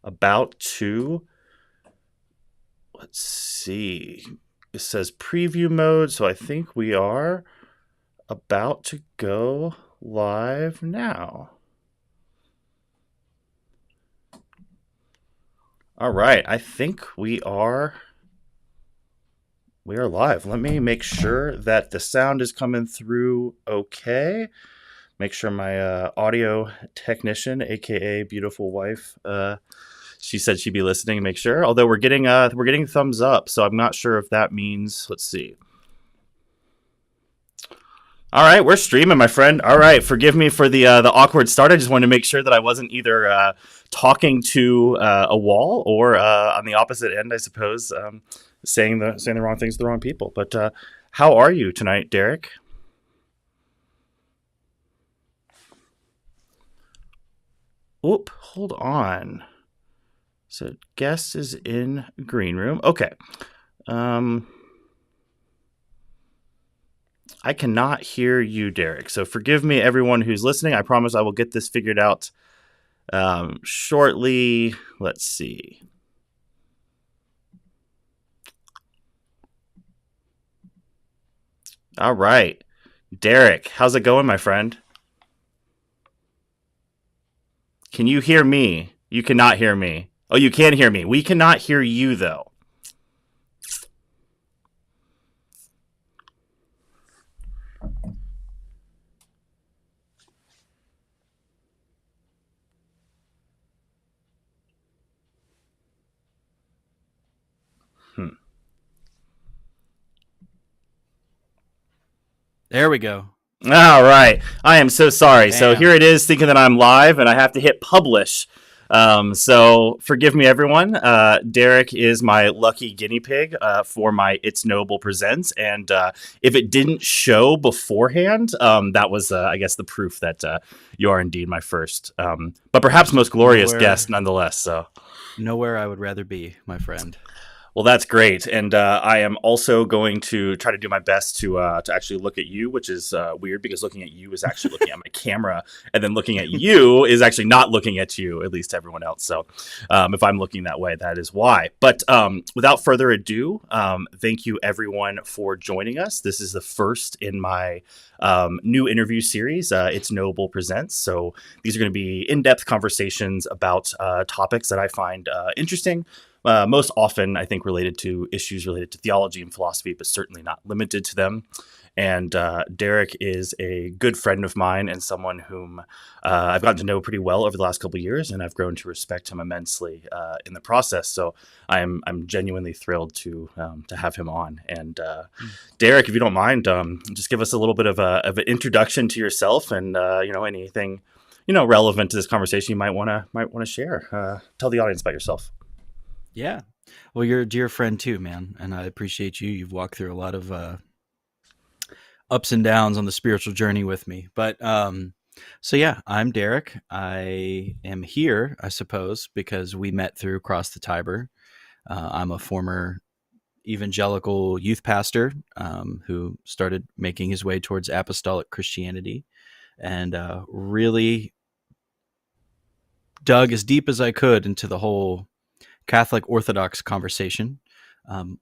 about to, let's see, it says preview mode, so I think we are about to go live now. All right, I think we are live. Let me make sure that the sound is coming through okay. Make sure my audio technician, aka beautiful wife, she said she'd be listening. Make sure. Although we're getting thumbs up, so I'm not sure if that means. Let's see. All right, we're streaming, my friend. All right, forgive me for the awkward start. I just wanted to make sure that I wasn't either talking to a wall or on the opposite end, I suppose, saying the wrong things to the wrong people. But how are you tonight, Derek? Oop, hold on. So guest is in green room. Okay. Um, I cannot hear you, Derek. So forgive me, everyone who's listening. I promise I will get this figured out shortly. Let's see. All right. Derek, how's it going, my friend? Can you hear me? You cannot hear me. Oh, you can hear me. We cannot hear you, though. Hmm. There we go. All right. I am so sorry. So here Bam. it is, thinking that I'm live, and I have to hit publish. So forgive me, everyone. Derek is my lucky guinea pig for my It's Noble Presents, and if it didn't show beforehand, that was, I guess, the proof that you are indeed my first, but perhaps most glorious guest, Nowhere, nonetheless. So. nowhere I would rather be, my friend. Well, that's great, and I am also going to try to do my best to actually look at you, which is weird because looking at you is actually looking at my camera, and then looking at you is actually not looking at you, at least everyone else. So, if I'm looking that way, that is why. But without further ado, thank you everyone for joining us. This is the first in my new interview series. It's Noble Presents. So these are going to be in-depth conversations about topics that I find interesting. Most often, I think, related to issues related to theology and philosophy, but certainly not limited to them. And Derek is a good friend of mine and someone whom I've gotten to know pretty well over the last couple of years, and I've grown to respect him immensely in the process. So I'm genuinely thrilled to have him on. And Derek, if you don't mind, just give us a little bit of an introduction to yourself, and anything relevant to this conversation you might want to share. Tell the audience about yourself. Yeah. Well, you're a dear friend too, man, and I appreciate you. You've walked through a lot of ups and downs on the spiritual journey with me. But so yeah, I'm Derek. I am here, I suppose, because we met through Cross the Tiber. I'm a former evangelical youth pastor who started making his way towards apostolic Christianity, and really dug as deep as I could into the whole Catholic Orthodox conversation.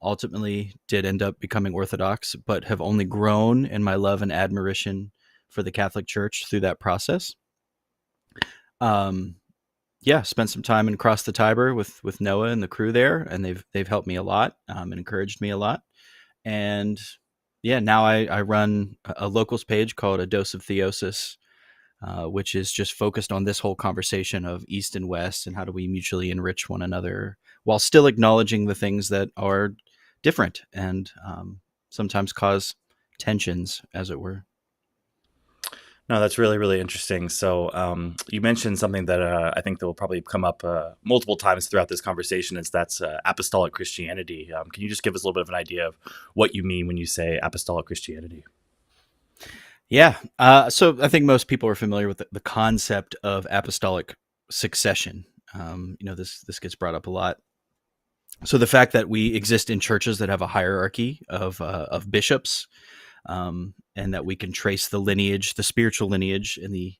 Ultimately, did end up becoming Orthodox, but have only grown in my love and admiration for the Catholic Church through that process. Um, yeah, spent some time in Cross the Tiber with Noah and the crew there, and they've helped me a lot and encouraged me a lot. And yeah, now I run a locals page called A Dose of Theosis, which is just focused on this whole conversation of East and West and how do we mutually enrich one another while still acknowledging the things that are different and sometimes cause tensions, as it were. No, that's really, really interesting. So, you mentioned something that I think that will probably come up multiple times throughout this conversation. Is that's apostolic Christianity? Can you just give us a little bit of an idea of what you mean when you say apostolic Christianity? Yeah. So I think most people are familiar with the concept of apostolic succession. This gets brought up a lot. So the fact that we exist in churches that have a hierarchy of bishops, and that we can trace the lineage, the spiritual lineage, and the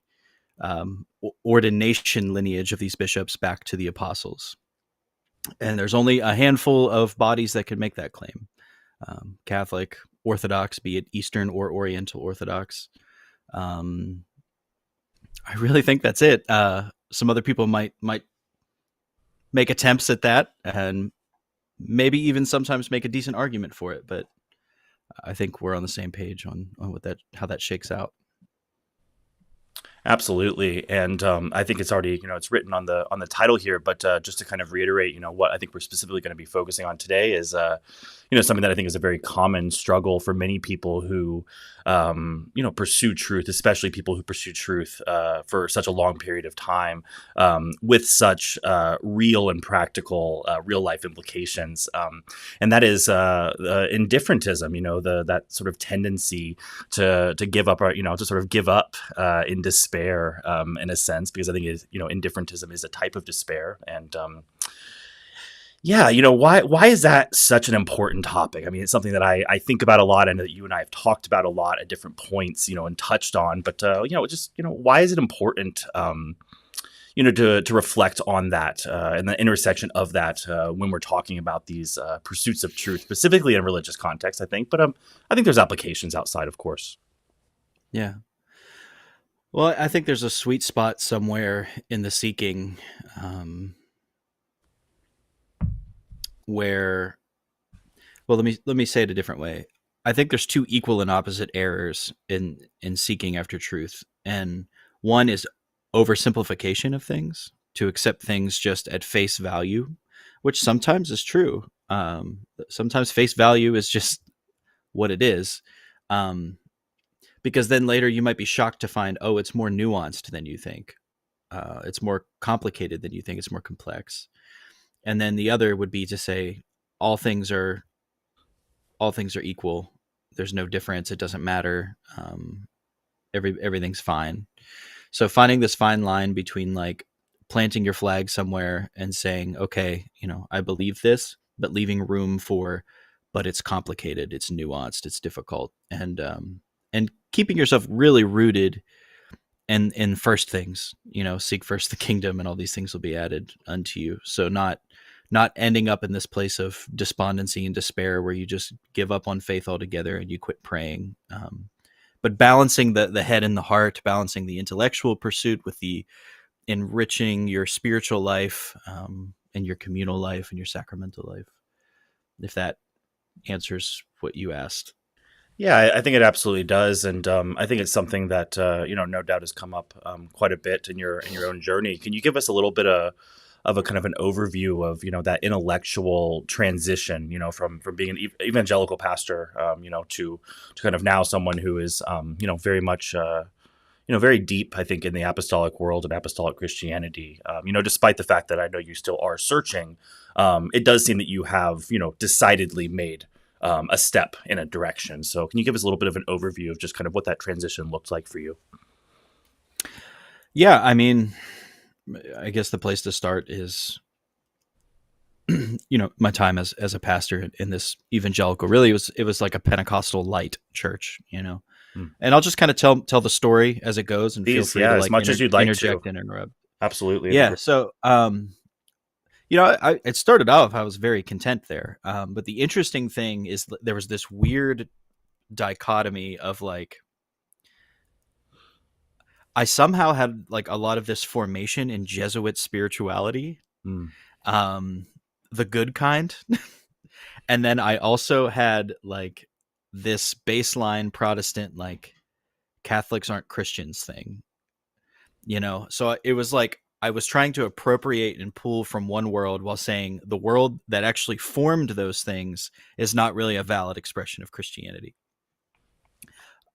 ordination lineage of these bishops back to the apostles. And there's only a handful of bodies that can make that claim. Catholic, Orthodox, be it Eastern or Oriental Orthodox. I really think that's it. Some other people might make attempts at that, and maybe even sometimes make a decent argument for it. But I think we're on the same page on how that shakes out. Absolutely, and I think it's already it's written on the title here, but just to kind of reiterate, what I think we're specifically going to be focusing on today is something that I think is a very common struggle for many people who pursue truth, especially people who pursue truth for such a long period of time with such real and practical real life implications, and that is indifferentism. That sort of tendency to give up, or to sort of give up in despair, in a sense, because I think indifferentism is a type of despair, and why is that such an important topic? I mean, it's something that I think about a lot, and that you and I have talked about a lot at different points, and touched on. But why is it important? To reflect on that and the intersection of that when we're talking about these pursuits of truth, specifically in religious context, I think. But I think there's applications outside, of course. Yeah. Well, I think there's a sweet spot somewhere in the seeking where, well, let me say it a different way. I think there's two equal and opposite errors in seeking after truth, and one is oversimplification of things, to accept things just at face value, which sometimes is true. Sometimes face value is just what it is, because then later you might be shocked to find, oh, it's more nuanced than you think. It's more complicated than you think. It's more complex. And then the other would be to say all things are equal. There's no difference. It doesn't matter. Everything's fine. So finding this fine line between like planting your flag somewhere and saying, okay, I believe this, but leaving room for, but it's complicated, it's nuanced, it's difficult, and keeping yourself really rooted in first things. Seek first the kingdom, and all these things will be added unto you. So not ending up in this place of despondency and despair where you just give up on faith altogether and you quit praying. But balancing the head and the heart, balancing the intellectual pursuit with the enriching your spiritual life, and your communal life and your sacramental life. If that answers what you asked. Yeah, I think it absolutely does, and I think it's something that no doubt has come up quite a bit in your own journey. Can you give us a little bit of a kind of an overview of that intellectual transition, from being an evangelical pastor, to kind of now someone who is very much very deep, I think, in the apostolic world and apostolic Christianity. Despite the fact that I know you still are searching, it does seem that you have decidedly made a step in a direction. So can you give us a little bit of an overview of just kind of what that transition looked like for you? Yeah, I mean, I guess the place to start is, my time as a pastor in this evangelical. Really, it was like a Pentecostal light church, And I'll just kind of tell the story as it goes, and feel free to as much as you'd like interject to. and interrupt. Absolutely. Yeah. So, it started off, I was very content there. But the interesting thing is there was this weird dichotomy of like, I somehow had like a lot of this formation in Jesuit spirituality, the good kind. And then I also had like this baseline Protestant, like Catholics aren't Christians thing, So it was like, I was trying to appropriate and pull from one world while saying the world that actually formed those things is not really a valid expression of Christianity.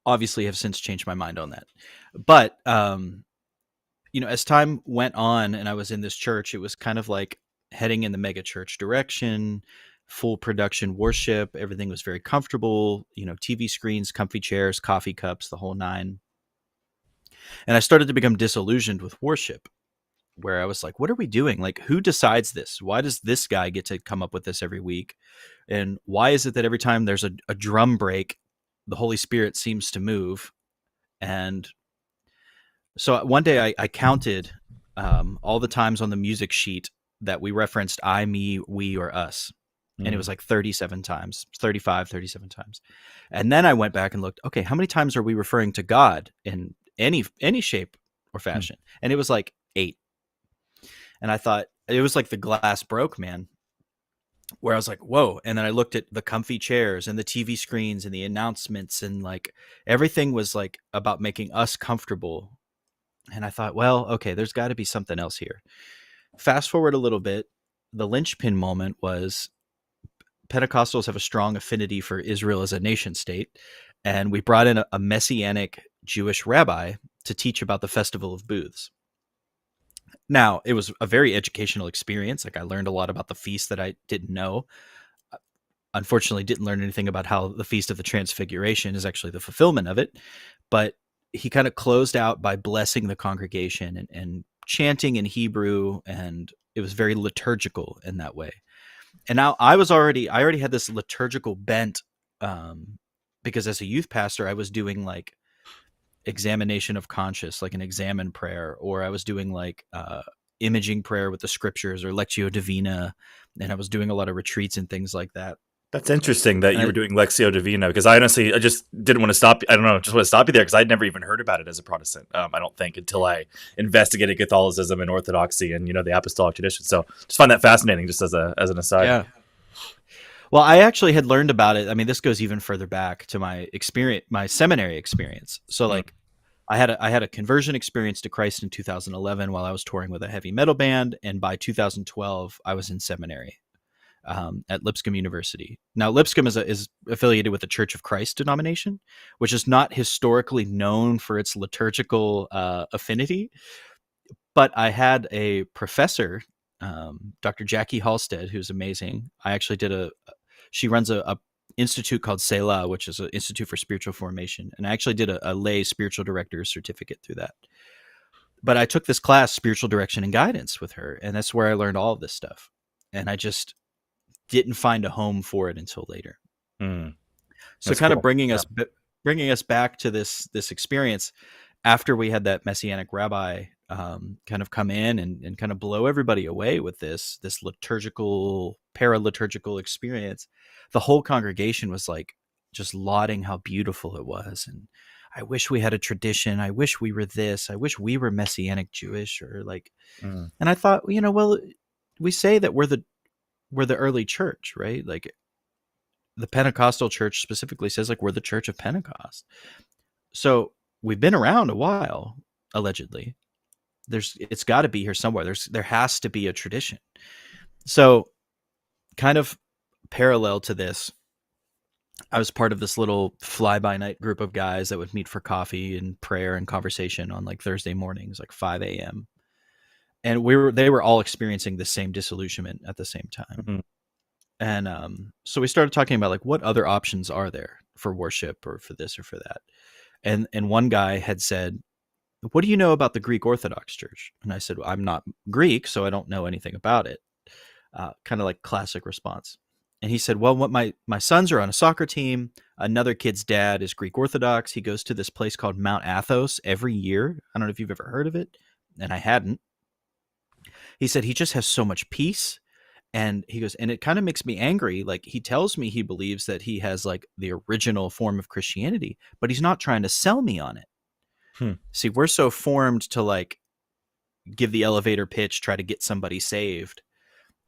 Obviously, have since changed my mind on that. But, as time went on and I was in this church, it was kind of like heading in the mega church direction, full production worship. Everything was very comfortable, TV screens, comfy chairs, coffee cups, the whole nine. And I started to become disillusioned with worship, where I was like, what are we doing? Like, who decides this? Why does this guy get to come up with this every week? And why is it that every time there's a drum break, the Holy Spirit seems to move? And So one day I counted all the times on the music sheet that we referenced I, me, we, or us. And it Mm. was like 37 times, 35, 37 times. And then I went back and looked, okay, how many times are we referring to God in any shape or Hmm. fashion? And it was like 8. And I thought it was like the glass broke, man, where I was like, whoa. And then I looked at the comfy chairs and the TV screens and the announcements, and like everything was like about making us comfortable. And I thought, well, okay, there's got to be something else here. Fast forward a little bit, the linchpin moment was Pentecostals have a strong affinity for Israel as a nation state. And we brought in a messianic Jewish rabbi to teach about the Festival of Booths. Now, it was a very educational experience. Like, I learned a lot about the feast that I didn't know. Unfortunately, didn't learn anything about how the Feast of the Transfiguration is actually the fulfillment of it. But he kind of closed out by blessing the congregation and chanting in Hebrew, and it was very liturgical in that way. And now I already had this liturgical bent, because as a youth pastor, I was doing like examination of conscience, like an examen prayer, or I was doing like imaging prayer with the scriptures or lectio divina, and I was doing a lot of retreats and things like that. That's interesting that And you were doing Lectio Divina, because I just didn't want to stop. I don't know, just want to stop you there because I'd never even heard about it as a Protestant. I don't think until I investigated Catholicism and Orthodoxy and the apostolic tradition. So just find that fascinating, just as an aside. Yeah. Well, I actually had learned about it. I mean, this goes even further back to my experience, my seminary experience. So Mm. like I had a conversion experience to Christ in 2011 while I was touring with a heavy metal band, and by 2012 I was in seminary at Lipscomb University. Now, Lipscomb is affiliated with the Church of Christ denomination, which is not historically known for its liturgical affinity. But I had a professor, Dr. Jackie Halstead, who's amazing. I actually she runs a institute called Selah, which is an institute for spiritual formation. And I actually did a lay spiritual director's certificate through that. But I took this class, spiritual direction and guidance, with her. And that's where I learned all of this stuff. And I just didn't find a home for it until later. Mm. So That's kind of cool. Yeah. bringing us back to this experience after we had that messianic rabbi kind of come in and kind of blow everybody away with this liturgical paraliturgical experience. The whole congregation was like just lauding how beautiful it was, and I wish we had a tradition. I wish we were this. I wish we were messianic Jewish, or like. Mm. And I thought, well, we say that we're the early church, right? Like the Pentecostal church specifically says like we're the church of Pentecost. So we've been around a while, allegedly. It's got to be here somewhere. There has to be a tradition. So kind of parallel to this, I was part of this little fly by night group of guys that would meet for coffee and prayer and conversation on like Thursday mornings, like 5 a.m. And they were all experiencing the same disillusionment at the same time. Mhm. And so we started talking about like what other options are there for worship or for this or for that. And one guy had said, "What do you know about the Greek Orthodox Church?" And I said, well, "I'm not Greek, so I don't know anything about it." Kind of like classic response. And he said, "Well, what my sons are on a soccer team. Another kid's dad is Greek Orthodox. He goes to this place called Mount Athos every year. I don't know if you've ever heard of it." And I hadn't. He said he just has so much peace. And he goes, and it kind of makes me angry. Like, he tells me he believes that he has like the original form of Christianity, but he's not trying to sell me on it. Hmm. See, we're so formed to like give the elevator pitch, try to get somebody saved.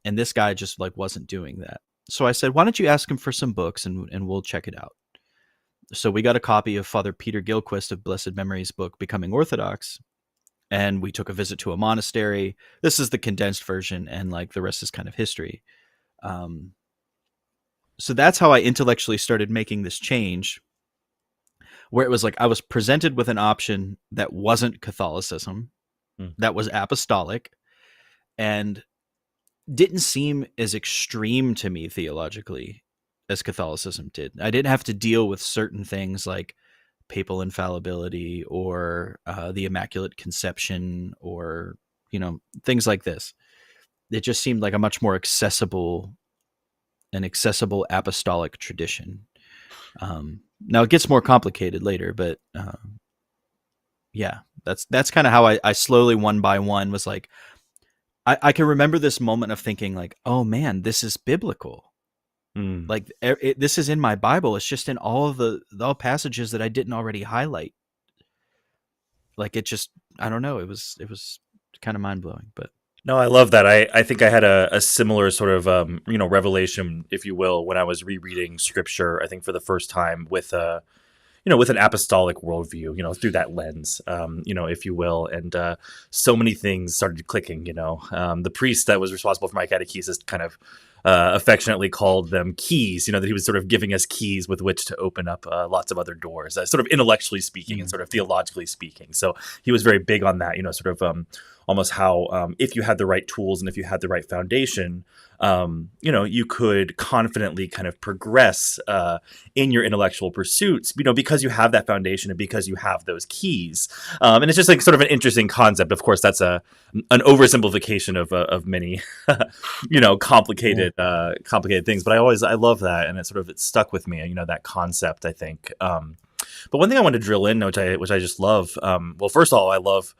And this guy just like wasn't doing that. So I said, why don't you ask him for some books and we'll check it out. So we got a copy of Father Peter Gilquist of Blessed Memory's book, Becoming Orthodox. And we took a visit to a monastery. This is the condensed version, and like the rest is kind of history. Um, so that's how I intellectually started making this change, where it was like I was presented with an option that wasn't Catholicism, Mm. that was apostolic, and didn't seem as extreme to me theologically as Catholicism did. I didn't have to deal with certain things like papal infallibility or the Immaculate Conception or things like this. It just seemed like a much more accessible apostolic tradition. Now it gets more complicated later, but yeah, That's kind of how I slowly, one by one, was like, I can remember this moment of thinking like, oh man, this is biblical. Mm. Like this is in my Bible. It's just in all of the passages that I didn't already highlight. Like it just, I don't know. It was kind of mind blowing, but No, I love that. I think I had a similar sort of revelation, if you will, when I was rereading scripture. I think for the first time with with an apostolic worldview, through that lens, if you will, and so many things started clicking. The priest that was responsible for my catechesis kind of affectionately called them keys. That he was sort of giving us keys with which to open up lots of other doors, sort of intellectually speaking and sort of theologically speaking. So he was very big on that. Sort of almost how if you had the right tools and if you had the right foundation, you could confidently kind of progress in your intellectual pursuits, because you have that foundation and because you have those keys. And it's just like sort of an interesting concept. Of course, that's an oversimplification of many, complicated things. But I love that, and it stuck with me. That concept, I think. But one thing I want to drill in, which I just love. Well, first of all, I love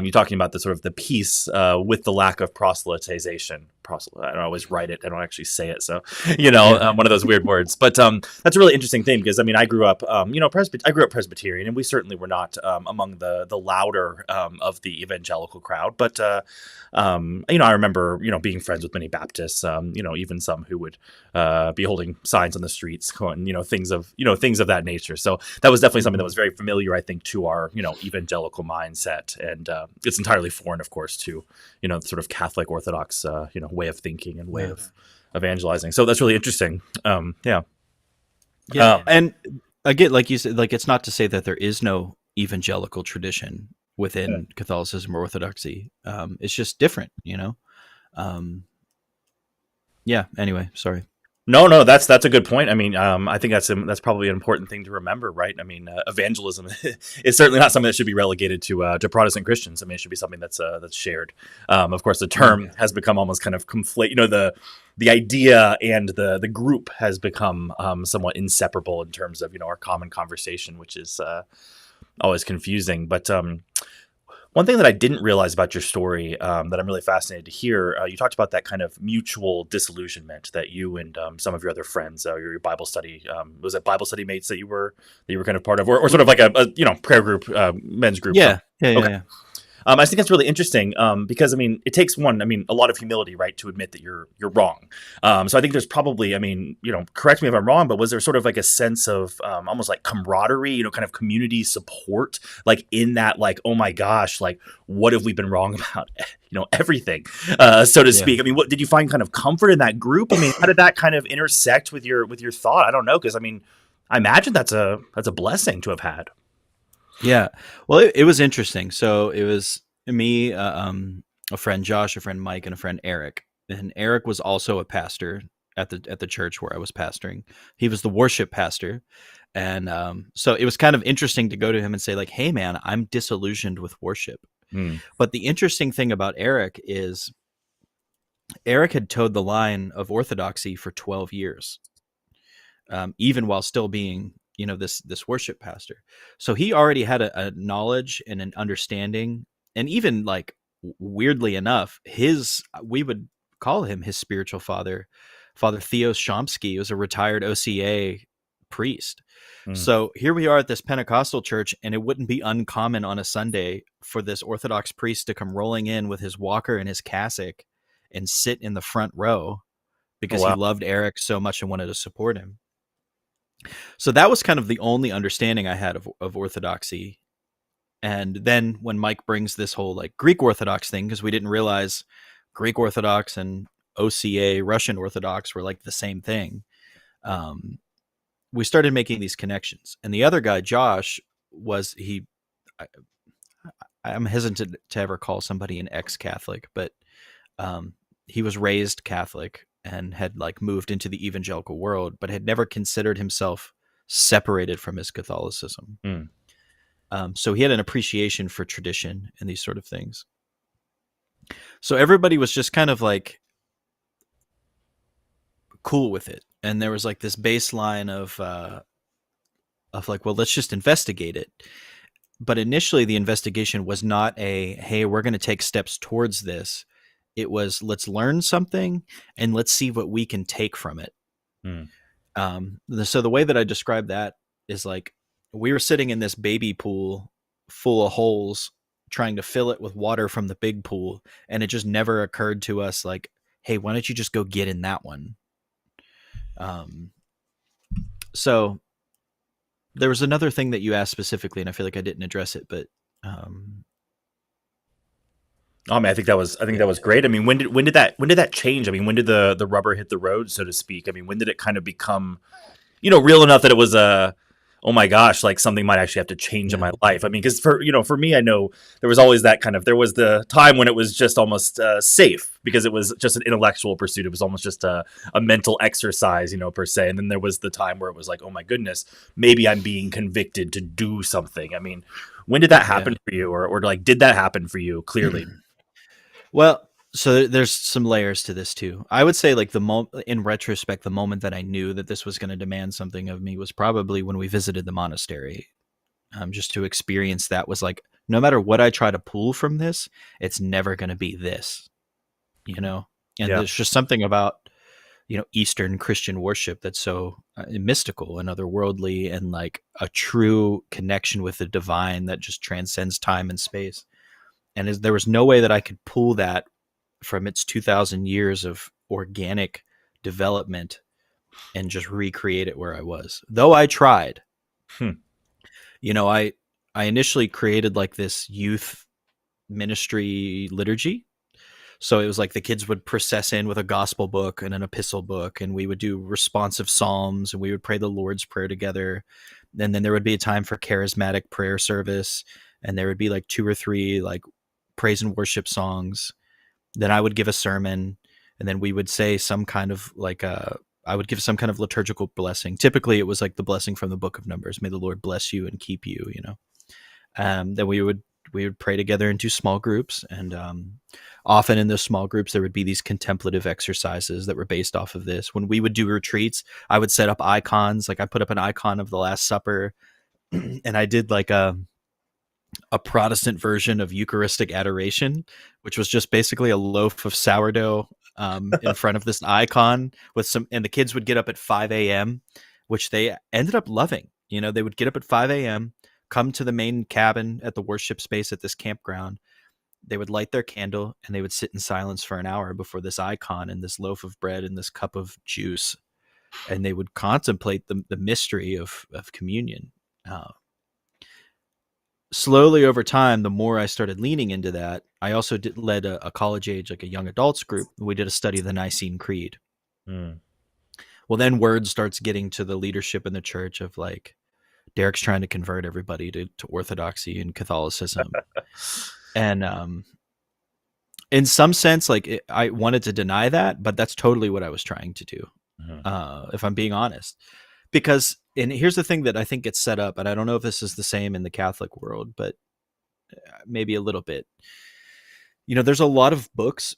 you talking about the sort of the peace with the lack of proselytization. I don't always write it. I don't actually say it. So, one of those weird words. But that's a really interesting thing because I grew up, I grew up Presbyterian, and we certainly were not among the louder of the evangelical crowd. But I remember being friends with many Baptists. Even some who would be holding signs on the streets, things of that nature. So that was definitely something that was very familiar, I think, to our evangelical mindset, and it's entirely foreign, of course, to sort of Catholic Orthodox way of thinking and way of evangelizing. So that's really interesting. Yeah. And again, like you said, like it's not to say that there is no evangelical tradition within Catholicism or Orthodoxy. It's just different, Anyway, sorry. No, that's a good point. I think that's probably an important thing to remember, right? Evangelism is certainly not something that should be relegated to Protestant Christians. It should be something that's shared. Of course, the term has become almost kind of conflate. The idea and the group has become somewhat inseparable in terms of our common conversation, which is always confusing. But one thing that I didn't realize about your story that I'm really fascinated to hear, you talked about that kind of mutual disillusionment that you and some of your other friends, your Bible study, was it Bible study mates that you were kind of part of, or sort of like a prayer group, men's group? Yeah. Okay. Yeah. I think that's really interesting because it takes a lot of humility, right, to admit that you're wrong. So I think there's probably, correct me if I'm wrong, but was there sort of like a sense of almost like camaraderie, kind of community support, like in that, like, oh my gosh, like what have we been wrong about, everything, so to speak. What did you find kind of comfort in that group? How did that kind of intersect with your thought? I don't know, because I imagine that's a blessing to have had. Yeah. Well, it was interesting. So it was me, a friend Josh, a friend Mike, and a friend Eric. And Eric was also a pastor at the church where I was pastoring. He was the worship pastor. And so it was kind of interesting to go to him and say, like, hey, man, I'm disillusioned with worship. But the interesting thing about Eric is Eric had towed the line of orthodoxy for 12 years, even while still being this worship pastor. So he already had a knowledge and an understanding, and even like weirdly enough, we would call him his spiritual father, Father Theos Chomsky, was a retired OCA priest. So here we are at this Pentecostal church, and it wouldn't be uncommon on a Sunday for this Orthodox priest to come rolling in with his walker and his cassock and sit in the front row because he loved Eric so much and wanted to support him. So that was kind of the only understanding I had of Orthodoxy. And then when Mike brings this whole like Greek Orthodox thing, because we didn't realize Greek Orthodox and OCA Russian Orthodox were like the same thing, we started making these connections. And the other guy, Josh, I'm hesitant to ever call somebody an ex-Catholic, but he was raised Catholic and had like moved into the evangelical world, but had never considered himself separated from his Catholicism. So he had an appreciation for tradition and these sort of things. So everybody was just kind of like cool with it. And there was like this baseline of like, well, let's just investigate it. But initially, the investigation was not a, hey, we're going to take steps towards this. It was, let's learn something and let's see what we can take from it. Mm. So the way that I describe that is like we were sitting in this baby pool full of holes, trying to fill it with water from the big pool. And it just never occurred to us like, hey, why don't you just go get in that one? So there was another thing that you asked specifically, and I feel like I didn't address it, but Oh man, I think that was great. I mean, when did that change? I mean, when did the rubber hit the road, so to speak? I mean, when did it kind of become, real enough that it was oh my gosh, like something might actually have to change in yeah. my life. I mean, because for me, I know there was always that there was the time when it was just almost safe because it was just an intellectual pursuit. It was almost just a mental exercise, per se. And then there was the time where it was like, oh my goodness, maybe I'm being convicted to do something. I mean, when did that happen for you, or like did that happen for you? Clearly, Well, so there's some layers to this too. I would say, like in retrospect, the moment that I knew that this was going to demand something of me was probably when we visited the monastery. Just to experience that was like, no matter what I try to pull from this, it's never going to be this, And yeah. there's just something about Eastern Christian worship that's so mystical and otherworldly, and like a true connection with the divine that just transcends time and space. And there was no way that I could pull that from its 2,000 years of organic development and just recreate it where I was. Though I tried. Hmm. I initially created like this youth ministry liturgy. So it was like the kids would process in with a gospel book and an epistle book, and we would do responsive psalms, and we would pray the Lord's Prayer together. And then there would be a time for charismatic prayer service, and there would be like 2 or 3 like praise and worship songs. Then I would give a sermon, and then we would say some kind of like I would give some kind of liturgical blessing. Typically, it was like the blessing from the Book of Numbers: "May the Lord bless you and keep you." Then we would pray together into small groups, and often in those small groups there would be these contemplative exercises that were based off of this. When we would do retreats, I would set up icons. Like I put up an icon of the Last Supper, and I did like a Protestant version of Eucharistic adoration, which was just basically a loaf of sourdough in front of this icon with some, and the kids would get up at 5 a.m., which they ended up loving. They would get up at 5 a.m., come to the main cabin at the worship space at this campground. They would light their candle and they would sit in silence for an hour before this icon and this loaf of bread and this cup of juice. And they would contemplate the mystery of communion. Slowly over time, the more I started leaning into that, I also led a college age, like a young adults group. We did a study of the Nicene Creed. Mm. Well, then word starts getting to the leadership in the church of like, Derek's trying to convert everybody to Orthodoxy and Catholicism. And in some sense, like I wanted to deny that, but that's totally what I was trying to do, if I'm being honest. Because, and here's the thing that I think gets set up, and I don't know if this is the same in the Catholic world, but maybe a little bit. There's a lot of books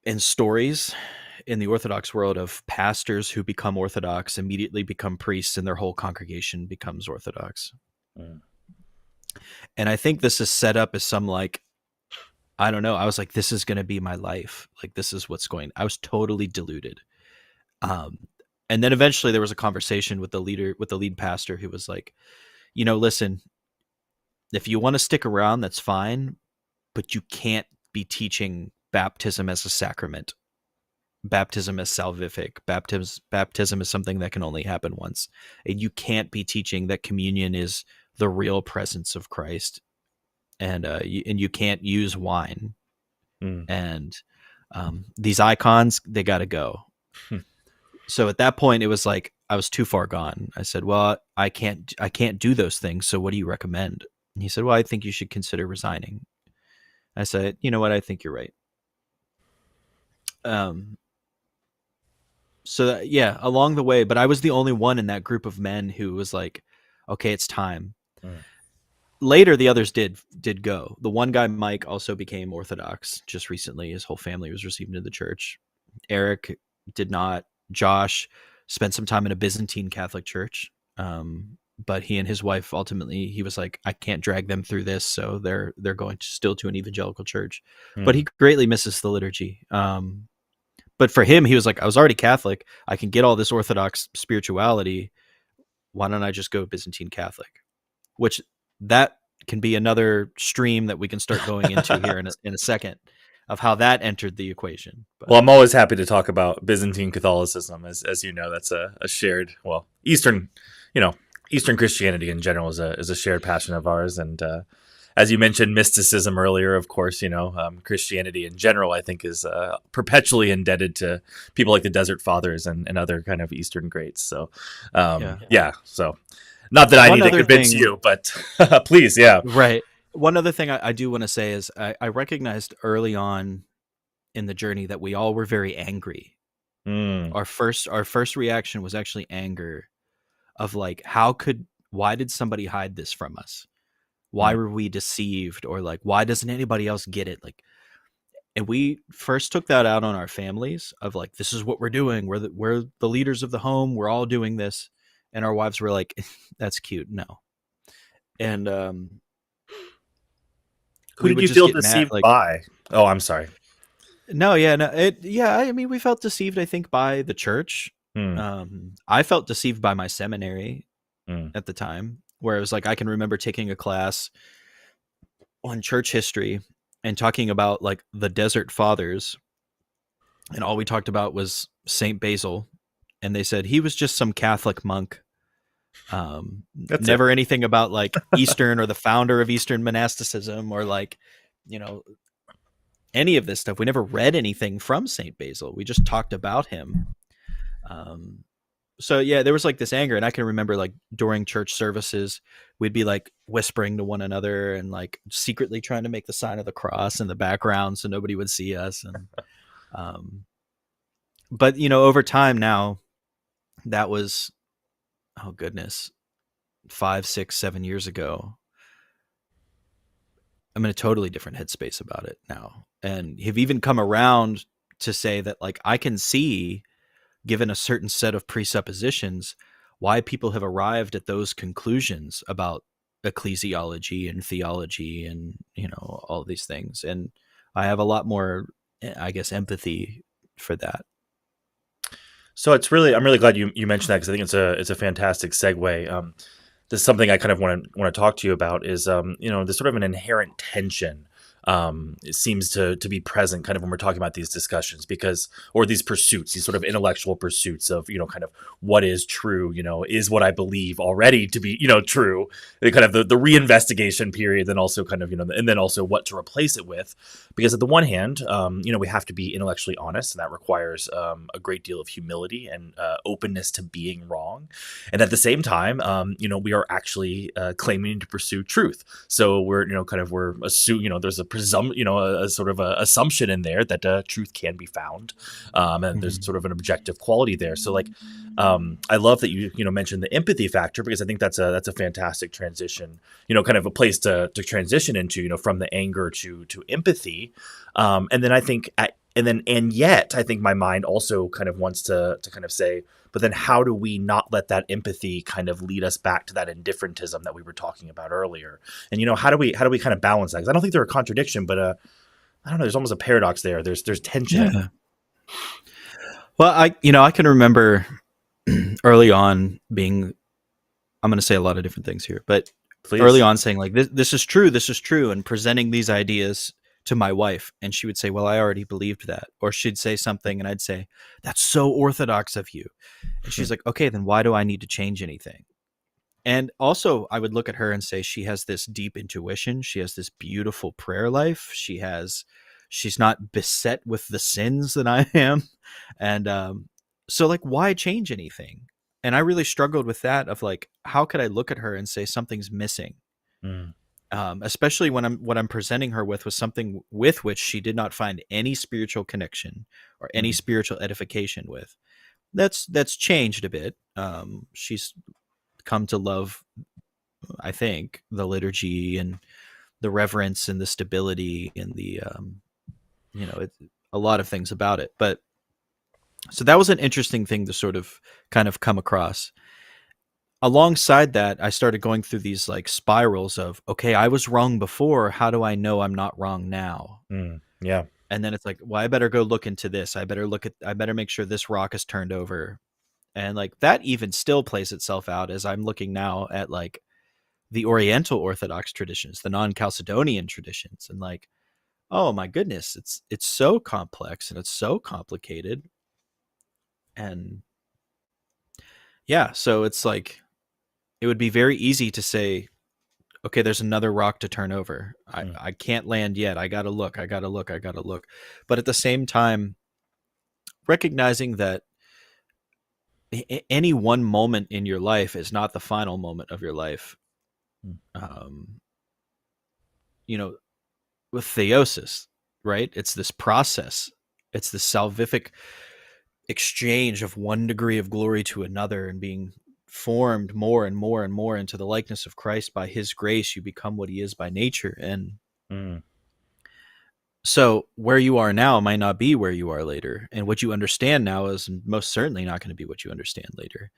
and stories in the Orthodox world of pastors who become Orthodox, immediately become priests, and their whole congregation becomes Orthodox. Mm. And I think this is set up as some like, I don't know. I was like, this is going to be my life. Like, this is what's going. I was totally deluded. And then eventually there was a conversation with the lead pastor, who was like, listen, if you want to stick around, that's fine, but you can't be teaching baptism as a sacrament. Baptism is salvific. Baptism is something that can only happen once. And you can't be teaching that communion is the real presence of Christ. And you can't use wine. And these icons, they got to go. So at that point, it was like I was too far gone. I said, well, I can't do those things. So what do you recommend? And he said, well, I think you should consider resigning. I said, you know what? I think you're right. So that, yeah, along the way, but I was the only one in that group of men who was like, okay, it's time. Later, the others did go. The one guy, Mike, also became Orthodox just recently. His whole family was received into the church. Eric did not. Josh spent some time in a Byzantine Catholic church. but he and his wife ultimately, he was like, I can't drag them through this, so they're going to still to an evangelical church. But Hmm. he greatly misses the liturgy. But for him, he was like, I was already Catholic. I can get all this Orthodox spirituality. Why don't I just go Byzantine Catholic? Which that can be another stream that we can start going into here in a second of how that entered the equation. But Well, I'm always happy to talk about Byzantine Catholicism, as you know, that's a shared, well, Eastern, you know, Eastern Christianity in general is a shared passion of ours, and as you mentioned, mysticism earlier. Of course, Christianity in general, I think, is perpetually indebted to people like the Desert Fathers and other kind of Eastern greats. So, yeah. yeah. So, not that I One need to other convince thing, you, but please, yeah. right. One other thing I do want to say is I recognized early on in the journey that we all were very angry. Mm, Our first reaction was actually anger of like, why did somebody hide this from us? Why mm. were we deceived? Or like, why doesn't anybody else get it? Like, and we first took that out on our families of like, this is what we're doing. We're the leaders of the home. We're all doing this. And our wives were like, that's cute. No. And Who we did would you just feel get mad. deceived Like, by? Oh, I'm sorry. no, yeah, no, yeah. I mean, we felt deceived, I think, by the church. Mm, I felt deceived by my seminary mm. at the time, where it was like, I can remember taking a class on church history and talking about like the Desert Fathers, and all we talked about was Saint Basil, and they said he was just some Catholic monk. That's it. Never anything about like Eastern or the founder of Eastern monasticism or like, you know, any of this stuff. We never read anything from Saint Basil. We just talked about him. Um, so yeah, there was like this anger, and I can remember like during church services, we'd be like whispering to one another and like secretly trying to make the sign of the cross in the background so nobody would see us. And um, but over time now, that was, oh goodness, 5, 6, 7 years ago. I'm in a totally different headspace about it now, and have even come around to say that like I can see, given a certain set of presuppositions, why people have arrived at those conclusions about ecclesiology and theology and all these things. And I have a lot more, I guess, empathy for that. So I'm really glad you mentioned that because I think it's a fantastic segue. This is something I kind of want to talk to you about is there's sort of an inherent tension. It seems to be present kind of when we're talking about these discussions or these pursuits, these sort of intellectual pursuits of kind of what is true, is what I believe already to be true, kind of the reinvestigation period, then also kind of and then also what to replace it with, because at the one hand, we have to be intellectually honest, and that requires a great deal of humility and openness to being wrong, and at the same time, we are actually claiming to pursue truth. So we're assuming, there's a a sort of a assumption in there that truth can be found, and there's Mhm. sort of an objective quality there. So like, I love that you mentioned the empathy factor, because I think that's a fantastic transition, kind of a place to transition into, from the anger to empathy, and then I think and yet I think my mind also kind of wants to kind of say, but then how do we not let that empathy kind of lead us back to that indifferentism that we were talking about earlier? And how do we kind of balance that? Because I don't think they're a contradiction, but I don't know. There's almost a paradox there. There's tension in it. Yeah. Well, I can remember early on being, I'm going to say a lot of different things here, but early Please. on saying like, this is true, and presenting these ideas to my wife, and she would say, well, I already believed that. Or she'd say something and I'd say, that's so orthodox of you. And she's like, okay, then why do I need to change anything? And also I would look at her and say, she has this deep intuition, she has this beautiful prayer life, she's not beset with the sins that I am. And so like, why change anything? And I really struggled with that of like, how could I look at her and say something's missing? Mm, Especially when what I'm presenting her with was something with which she did not find any spiritual connection or any mm, spiritual edification with. That's changed a bit. She's come to love, I think, the liturgy and the reverence and the stability and the a lot of things about it. But so that was an interesting thing to sort of kind of come across. alongside that, I started going through these like spirals of, okay, I was wrong before. How do I know I'm not wrong now? Yeah. And then it's like, well, I better go look into this. I better make sure this rock is turned over. And like that even still plays itself out as I'm looking now at like the Oriental Orthodox traditions, the non-Chalcedonian traditions, and like, oh my goodness, it's so complex and it's so complicated. And yeah, so it's like it would be very easy to say, okay, there's another rock to turn over. I can't land yet. I gotta look. But at the same time, recognizing that any one moment in your life is not the final moment of your life. You know, with theosis, right? It's this process. It's this salvific exchange of one degree of glory to another, and being formed more and more and more into the likeness of Christ by his grace. You become what he is by nature. And so where you are now might not be where you are later. And what you understand now is most certainly not going to be what you understand later.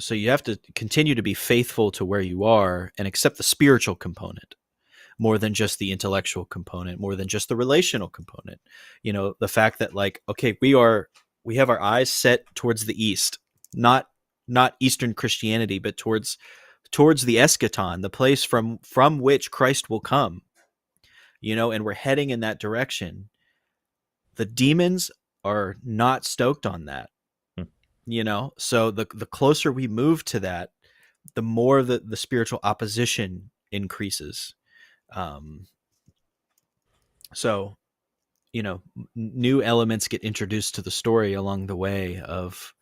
So you have to continue to be faithful to where you are and accept the spiritual component more than just the intellectual component, more than just the relational component. You know, the fact that like, okay, we have our eyes set towards the East, not Eastern Christianity, but towards the eschaton, the place from which Christ will come, you know, and we're heading in that direction. The demons are not stoked on that, you know? So the closer we move to that, the more the spiritual opposition increases. So, you know, new elements get introduced to the story along the way of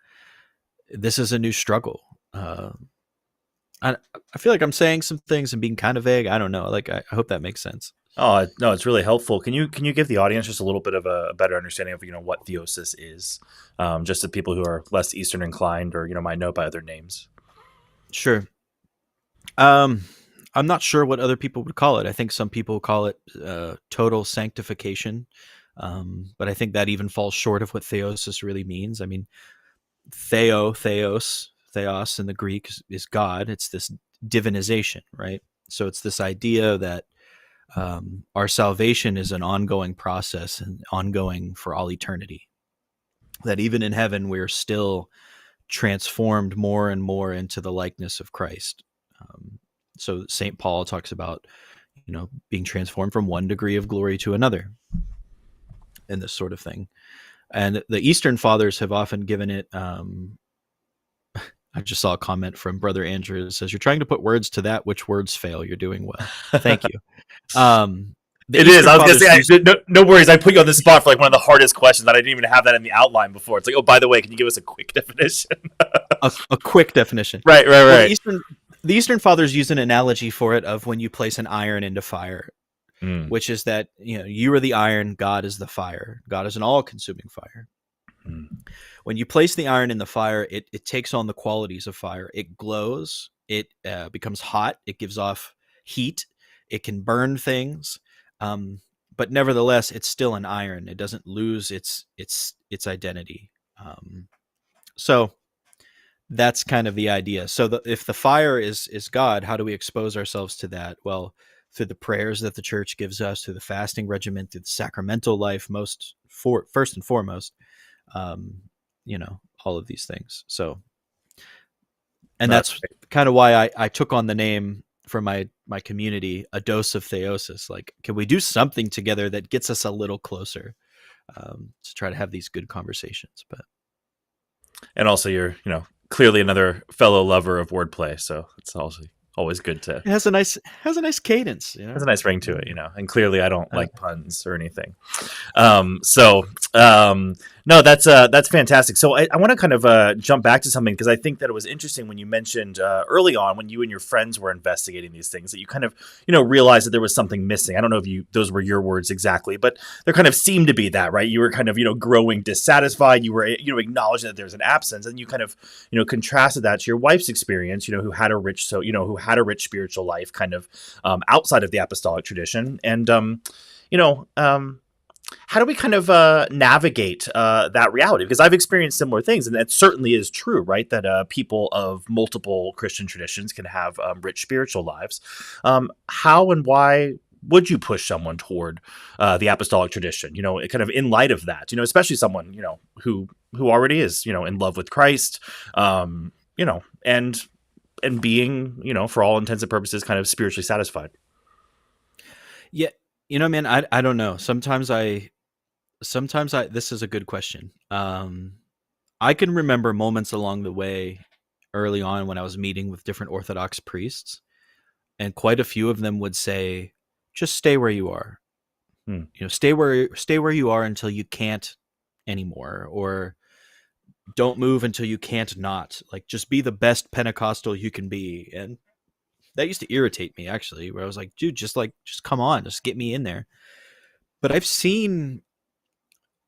this is a new struggle. I feel like I'm saying some things and being kind of vague. I don't know. Like, I hope that makes sense. Oh, no, it's really helpful. Can you give the audience just a little bit of a better understanding of, you know, what theosis is, just to people who are less Eastern inclined or, you know, might know by other names? Sure. I'm not sure what other people would call it. I think some people call it total sanctification, but I think that even falls short of what theosis really means. I mean, theos in the Greek is God. It's this divinization, right? So it's this idea that our salvation is an ongoing process and ongoing for all eternity. That even in heaven, we're still transformed more and more into the likeness of Christ. So St. Paul talks about, you know, being transformed from one degree of glory to another and this sort of thing. And the Eastern Fathers have often given it, I just saw a comment from Brother Andrew that says, you're trying to put words to that which words fail. You're doing well. Thank you. It is. I was going to say, no worries. I put you on the spot for like one of the hardest questions that I didn't even have that in the outline before. It's like, oh, by the way, can you give us a quick definition? a quick definition. Right. Well, the Eastern Fathers use an analogy for it of when you place an iron into fire, which is that, you know, you are the iron, God is the fire. God is an all-consuming fire. When you place the iron in the fire, it takes on the qualities of fire. It glows. It becomes hot. It gives off heat. It can burn things. But nevertheless, it's still an iron. It doesn't lose its identity. So that's kind of the idea. So if the fire is God, how do we expose ourselves to that? Well, through the prayers that the church gives us, through the fasting regimen, through the sacramental life, first and foremost, you know, all of these things. So, and that's kind of why I took on the name for my community, A Dose of Theosis. Like, can we do something together that gets us a little closer to try to have these good conversations? And also, you're, you know, clearly another fellow lover of wordplay, so it's also always good to. It has a nice cadence. You know, has a nice ring to it, you know. And clearly, I don't like puns or anything. No, that's fantastic. So I want to kind of jump back to something, because I think that it was interesting when you mentioned early on when you and your friends were investigating these things that you kind of, you know, realized that there was something missing. I don't know if those were your words exactly, but there kind of seemed to be that, right? You were kind of, you know, growing dissatisfied. You were, you know, acknowledging that there's an absence, and you kind of, you know, contrasted that to your wife's experience, you know, who had a rich spiritual life kind of outside of the apostolic tradition. And, how do we kind of navigate that reality? Because I've experienced similar things, and that certainly is true, right? That people of multiple Christian traditions can have rich spiritual lives. How and why would you push someone toward the apostolic tradition? You know, kind of in light of that, you know, especially someone, you know, who already is, you know, in love with Christ, you know, and being, you know, for all intents and purposes, kind of spiritually satisfied. Yeah, man, I don't know. Sometimes I this is a good question. I can remember moments along the way early on when I was meeting with different Orthodox priests, and quite a few of them would say, "Just stay where you are. Hmm. Stay where you are until you can't anymore, or don't move until you can't not. Like, just be the best Pentecostal you can be." And that used to irritate me, actually, where I was like, "Dude, just come on, just get me in there." But I've seen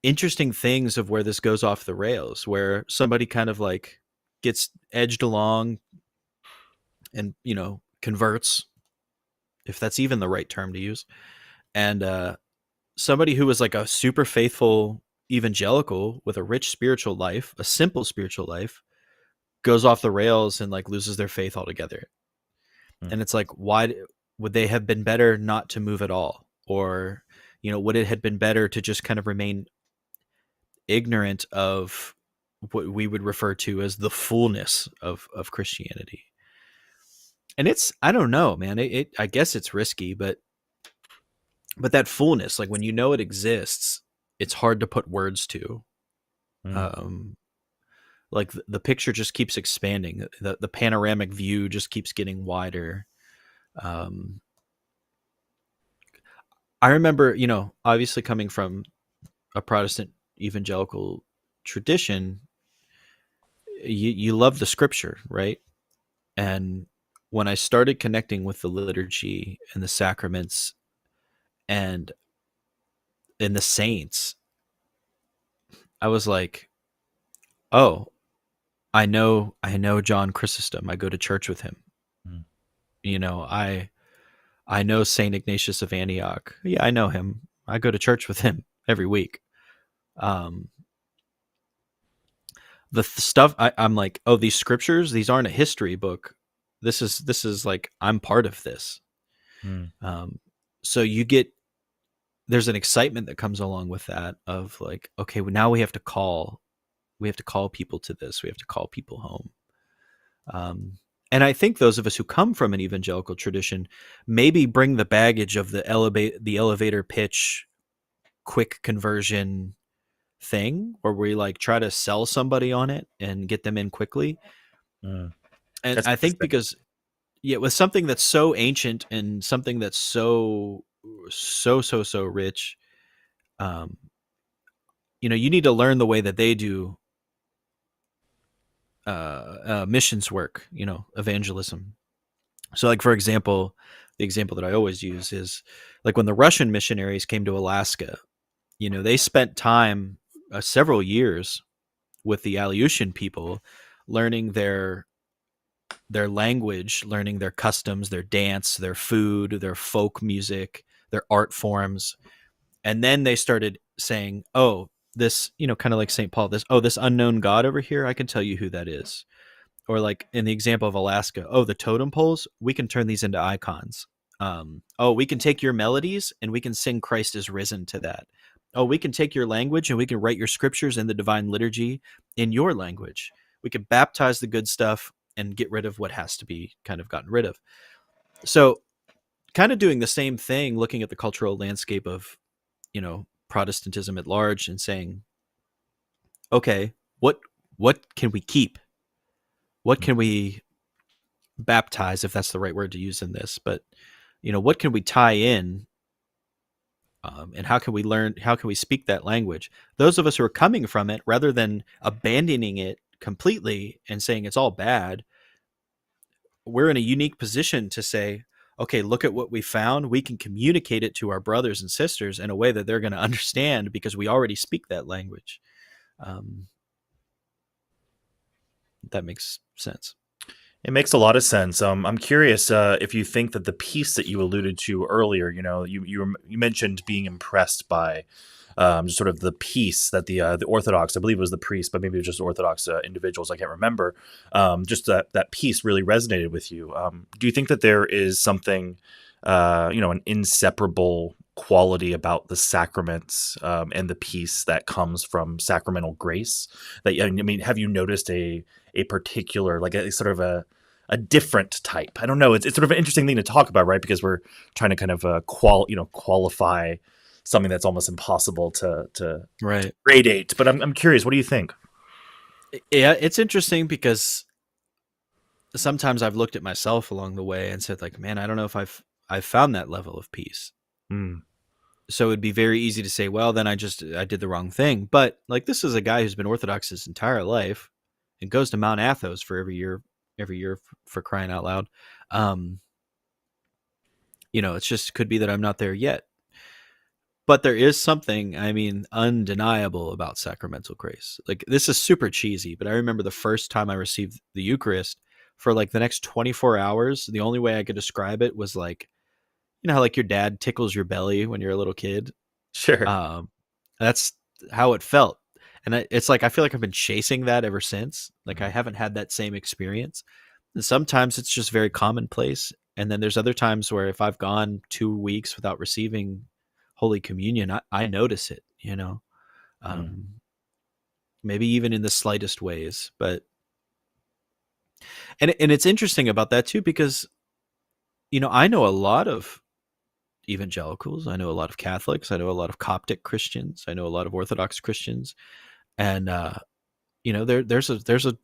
interesting things of where this goes off the rails, where somebody kind of like gets edged along and converts, if that's even the right term to use, and somebody who was like a super faithful evangelical with a rich spiritual life, a simple spiritual life, goes off the rails and like loses their faith altogether. Hmm. And it's like, why would they have been better not to move at all? Or would it have been better to just kind of remain ignorant of what we would refer to as the fullness of Christianity? And it's, I don't know, man. I guess it's risky, but that fullness, like when you know it exists, it's hard to put words to. Hmm. Um, like the picture just keeps expanding. The panoramic view just keeps getting wider. Um, I remember, obviously coming from a Protestant evangelical tradition, you love the scripture, right? And when I started connecting with the liturgy and the sacraments and the saints, I was like, oh, I know John Chrysostom. I go to church with him. Hmm. I know Saint Ignatius of Antioch. Yeah, I know him. I go to church with him every week. Um, the stuff I'm like, oh, these scriptures, these aren't a history book. This is like, I'm part of this. Hmm. Um, so there's an excitement that comes along with that of like, okay, well, now we have to call people to this. We have to call people home. Um, and I think those of us who come from an evangelical tradition maybe bring the baggage of the elevator pitch, quick conversion thing, where we like try to sell somebody on it and get them in quickly. Hmm. And That's I think interesting. because, yeah, with something that's so ancient and something that's so rich, um, you need to learn the way that they do missions work, evangelism. So, like, for example, the example that I always use is like when the Russian missionaries came to Alaska, they spent time, several years, with the Aleutian people, learning their language, learning their customs, their dance, their food, their folk music, their art forms. And then they started saying, oh, this, kind of like St. Paul, this unknown God over here, I can tell you who that is. Or like in the example of Alaska, oh, the totem poles, we can turn these into icons. Oh, we can take your melodies and we can sing Christ is risen to that. Oh, we can take your language and we can write your scriptures in the divine liturgy in your language. We can baptize the good stuff and get rid of what has to be kind of gotten rid of. So, kind of doing the same thing, looking at the cultural landscape of, Protestantism at large and saying, okay, what can we keep? What Hmm. can we baptize, if that's the right word to use in this? But what can we tie in, and how can we learn? How can we speak that language? Those of us who are coming from it, rather than abandoning it completely and saying it's all bad, we're in a unique position to say, okay, look at what we found. We can communicate it to our brothers and sisters in a way that they're going to understand because we already speak that language. Um, that makes sense. It makes a lot of sense. I'm curious if you think that the piece that you alluded to earlier, you know, you mentioned being impressed by just sort of the peace that the Orthodox, I believe it was the priest, but maybe it was just Orthodox individuals, I can't remember. Just that peace really resonated with you. Do you think that there is something, an inseparable quality about the sacraments and the peace that comes from sacramental grace? That, I mean, have you noticed a particular, like a sort of a different type? I don't know. It's sort of an interesting thing to talk about, right? Because we're trying to kind of qualify something that's almost impossible to Right. gradate. But I'm curious. What do you think? Yeah, it's interesting because sometimes I've looked at myself along the way and said, like, man, I don't know if I've found that level of peace. Mm, So it'd be very easy to say, well, then I did the wrong thing. But like, this is a guy who's been Orthodox his entire life and goes to Mount Athos for every year for crying out loud. It's just could be that I'm not there yet. But there is something, I mean, undeniable about sacramental grace. Like, this is super cheesy, but I remember the first time I received the Eucharist, for like the next 24 hours, the only way I could describe it was like, how like your dad tickles your belly when you're a little kid. sure. That's how it felt. And it's like, I feel like I've been chasing that ever since. Like, I haven't had that same experience. And sometimes it's just very commonplace. And then there's other times where if I've gone 2 weeks without receiving Holy Communion, I notice it, Mm, maybe even in the slightest ways. But, and it's interesting about that too, because, I know a lot of evangelicals. I know a lot of Catholics. I know a lot of Coptic Christians. I know a lot of Orthodox Christians. And, there's a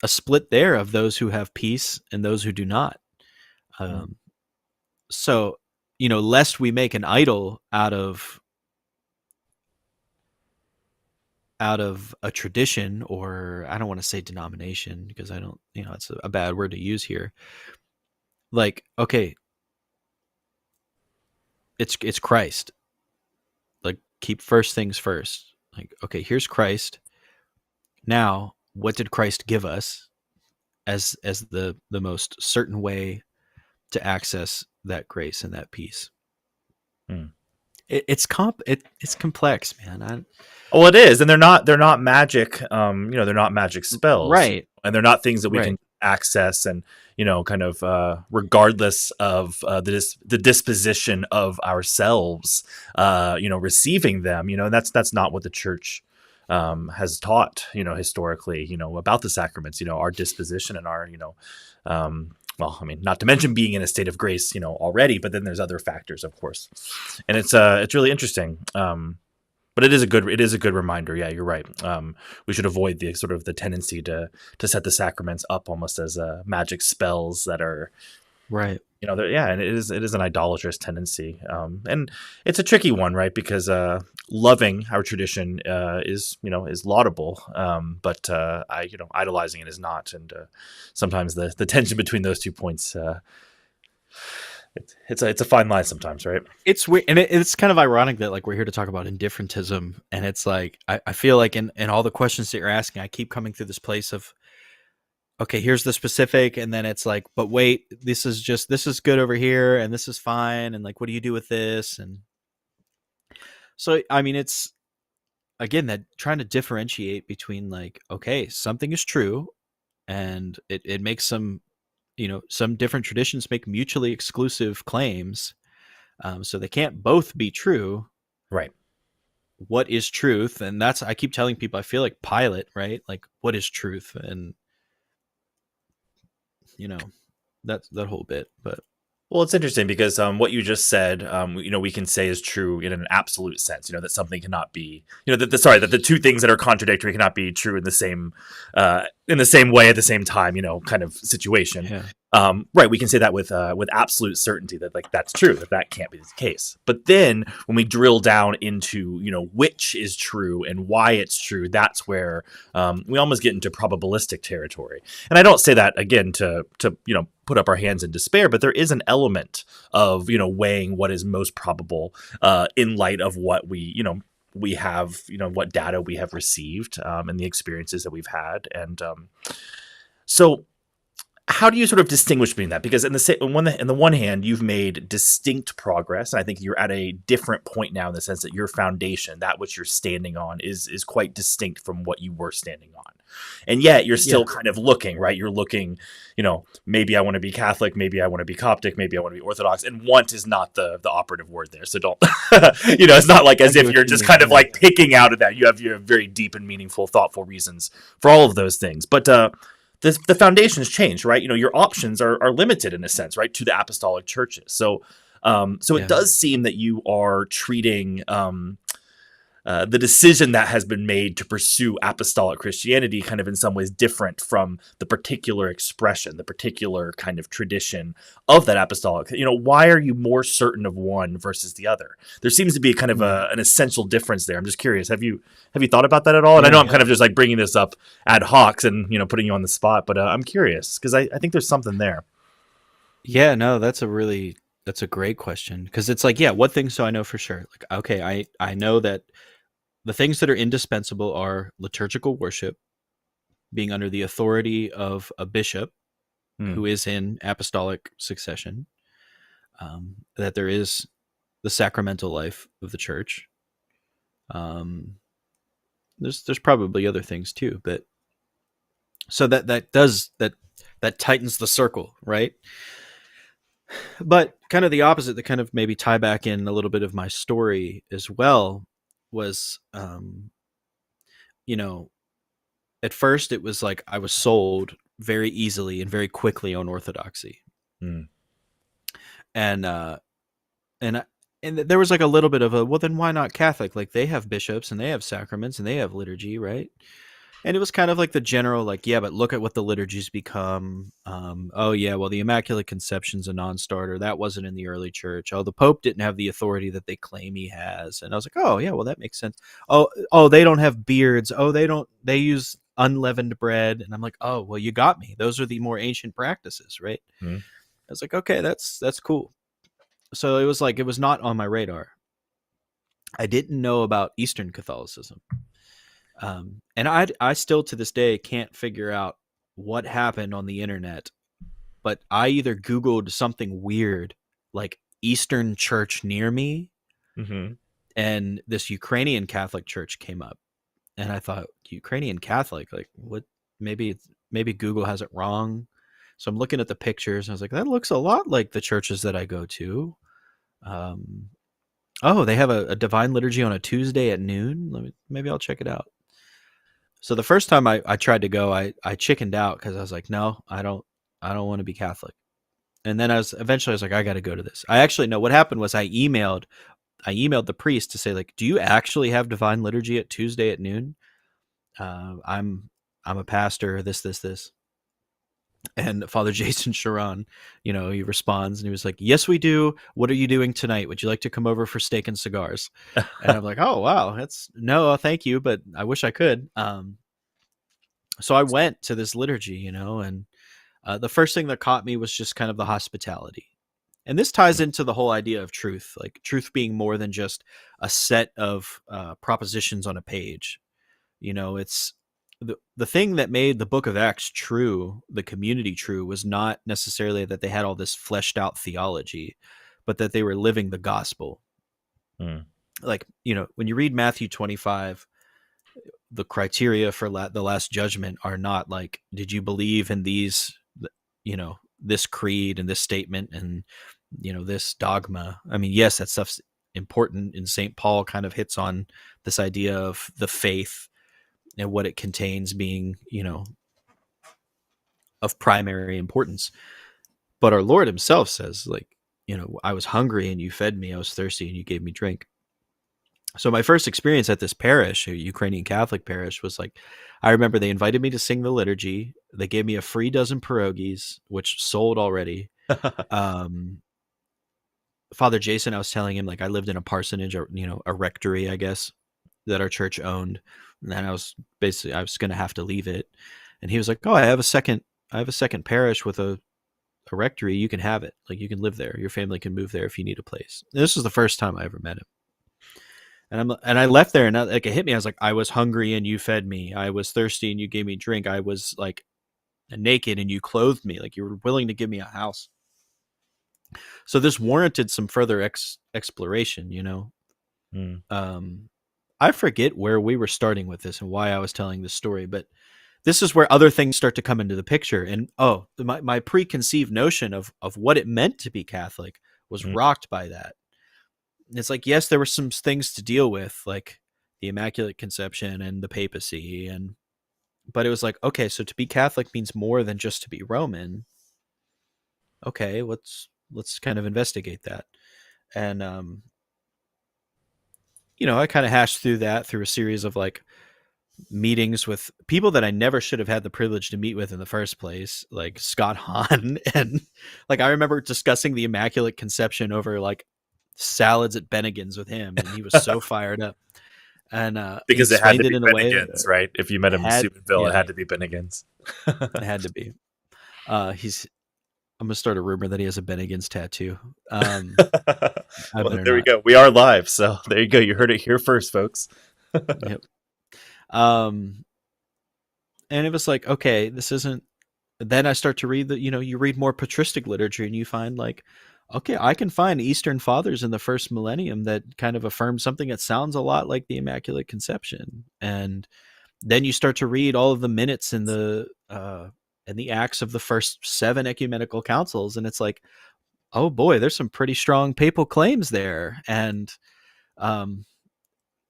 split there of those who have peace and those who do not. mm, Um, so, lest we make an idol out of a tradition, or I don't want to say denomination because I don't, it's a bad word to use here. Like, okay, it's Christ. Like, keep first things first. Like, okay, here's Christ. Now, what did Christ give us as the most certain way to access that grace and that peace? mm. It's complex, man. Well, it is, and they're not magic. They're not magic spells, Right, and they're not things that we right. can access, and kind of regardless of the disposition of ourselves, receiving them. And that's not what the church has taught. Historically, about the sacraments. Our disposition and our well, I mean, not to mention being in a state of grace, already, but then there's other factors, of course, and it's really interesting. But it is a good reminder. Yeah, you're right. We should avoid the sort of the tendency to set the sacraments up almost as magic spells that are, Right. and it is an idolatrous tendency. And it's a tricky one, right? Because loving our tradition is laudable, but idolizing it is not. And sometimes the tension between those 2 points. It's a fine line sometimes, right? It's weird, and it's kind of ironic that like we're here to talk about indifferentism, and it's like I feel like in all the questions that you're asking, I keep coming through this place of, okay, here's the specific, and then it's like, but wait, this is good over here, and this is fine, and like, what do you do with this? And so, I mean, it's again that trying to differentiate between like, okay, something is true, and it makes some different traditions make mutually exclusive claims, so they can't both be true. Right. What is truth? And that's, I keep telling people, I feel like Pilate, right? Like, what is truth? And that's that whole bit. But Well, it's interesting because what you just said, we can say is true in an absolute sense. That something cannot be, that the two things that are contradictory cannot be true in the same way at the same time. Kind of situation. yeah, Right. We can say that with absolute certainty that like that's true, that can't be the case. But then when we drill down into which is true and why it's true, that's where we almost get into probabilistic territory. And I don't say that again to put up our hands in despair, but there is an element of weighing what is most probable in light of what we have, what data we have received and the experiences that we've had. And so how do you sort of distinguish between that? Because on the one hand, you've made distinct progress, and I think you're at a different point now in the sense that your foundation, that which you're standing on, is quite distinct from what you were standing on. And yet you're Yeah. still kind of looking, right? You're looking, maybe I want to be Catholic, maybe I want to be Coptic, maybe I want to be Orthodox, and want is not the operative word there. So don't, it's not like I as get if what you're you just mean. kind of Yeah. like picking out of that. You have very deep and meaningful, thoughtful reasons for all of those things. But the foundation has changed, right? Your options are limited in a sense, right, to the apostolic churches. So it Yeah. does seem that you are treating the decision that has been made to pursue apostolic Christianity kind of in some ways different from the particular expression, the particular kind of tradition of that apostolic. Why are you more certain of one versus the other? There seems to be kind of Mm. an essential difference there. I'm just curious. Have you thought about that at all? And I know Yeah. I'm kind of just like bringing this up ad hoc and putting you on the spot, but I'm curious because I think there's something there. Yeah, no, that's a great question, because it's like, yeah, what things do I know for sure? Like, okay, I know that the things that are indispensable are liturgical worship, being under the authority of a bishop Hmm. who is in apostolic succession, that there is the sacramental life of the church. Um, there's probably other things too, but so that tightens the circle, right? But kind of the opposite, that kind of maybe tie back in a little bit of my story as well, was you know at first it was like I was sold very easily and very quickly on orthodoxy, Hmm. and and I- and there was like a little bit of a, well, then why not Catholic? Like, they have bishops and they have sacraments and they have liturgy, right? And it was kind of like the general, like, yeah, but look at what the liturgies become. Oh yeah, well, the Immaculate Conception's a non-starter. That wasn't in the early church. Oh, the Pope didn't have the authority that they claim he has. And I was like, oh yeah, well, that makes sense. Oh, they don't have beards. Oh, they don't. They use unleavened bread. And I'm like, oh, well, you got me. Those are the more ancient practices, right? Hmm. I was like, okay, that's cool. So it was like, it was not on my radar. I didn't know about Eastern Catholicism. And I still to this day can't figure out what happened on the internet, but I either Googled something weird like Eastern Church near me, Hmm. and this Ukrainian Catholic church came up. And I thought, Ukrainian Catholic, like, what? Maybe Google has it wrong. So I'm looking at the pictures and I was like, that looks a lot like the churches that I go to. Um, oh, they have a divine liturgy on a Tuesday at noon. Maybe I'll check it out. So the first time I tried to go, I chickened out because I was like, no, I don't want to be Catholic. And then I was like, I got to go to this. I actually know what happened was I emailed the priest to say, like, do you actually have divine liturgy at Tuesday at noon? I'm a pastor. This. And Father Jason Sharon, he responds and he was like, yes, we do. What are you doing tonight? Would you like to come over for steak and cigars? And I'm like, oh wow, that's no, thank you, but I wish I could. So I went to this liturgy, and the first thing that caught me was just kind of the hospitality. And this ties into the whole idea of truth, like truth being more than just a set of propositions on a page. It's the thing that made the book of Acts true, the community true, was not necessarily that they had all this fleshed out theology, but that they were living the gospel. Hmm. Like, when you read Matthew 25, the criteria for the last judgment are not like, did you believe in this creed and this statement and this dogma. I mean, yes, that stuff's important, and St. Paul kind of hits on this idea of the faith and what it contains being of primary importance. But our Lord himself says, like, I was hungry and you fed me, I was thirsty and you gave me drink. So my first experience at this parish, a Ukrainian Catholic parish, was like, I remember they invited me to sing the liturgy. They gave me a free dozen pierogies, which sold already. Um, Father Jason, I was telling him, like, I lived in a parsonage, or a rectory, I guess, that our church owned, and then I was going to have to leave it. And he was like, "Oh, I have a second parish with a rectory. You can have it. Like, you can live there. Your family can move there if you need a place." And this was the first time I ever met him. And I left there, and like, it hit me. I was like, I was hungry and you fed me. I was thirsty and you gave me drink. I was like naked and you clothed me, like you were willing to give me a house. So this warranted some further exploration, you know. I forget where we were starting with this and why I was telling this story, but this is where other things start to come into the picture. And my preconceived notion of what it meant to be Catholic was rocked by that. It's like, yes, there were some things to deal with, like the Immaculate Conception and the papacy, but it was like, okay, so to be Catholic means more than just to be Roman. Okay, let's kind of investigate that. And I kind of hashed through that through a series of like meetings with people that I never should have had the privilege to meet with in the first place, like Scott Hahn. And like I remember discussing the Immaculate Conception over like salads at Bennigan's with him, and he was so fired up. And because it had to be Bennigan's, right? If you met him in Steubenville, it had to be Bennigan's. It had to be. I'm gonna start a rumor that he has a Bennigan's tattoo. Well, there we go. We are live, so there you go. You heard it here first, folks. Yep. And it was like, okay, this isn't. Then I start to read you read more patristic literature, and you find like, okay, I can find Eastern Fathers in the first millennium that kind of affirm something that sounds a lot like the Immaculate Conception. And then you start to read all of the minutes in the acts of the first 7 ecumenical councils, and it's like, oh boy, there's some pretty strong papal claims there. And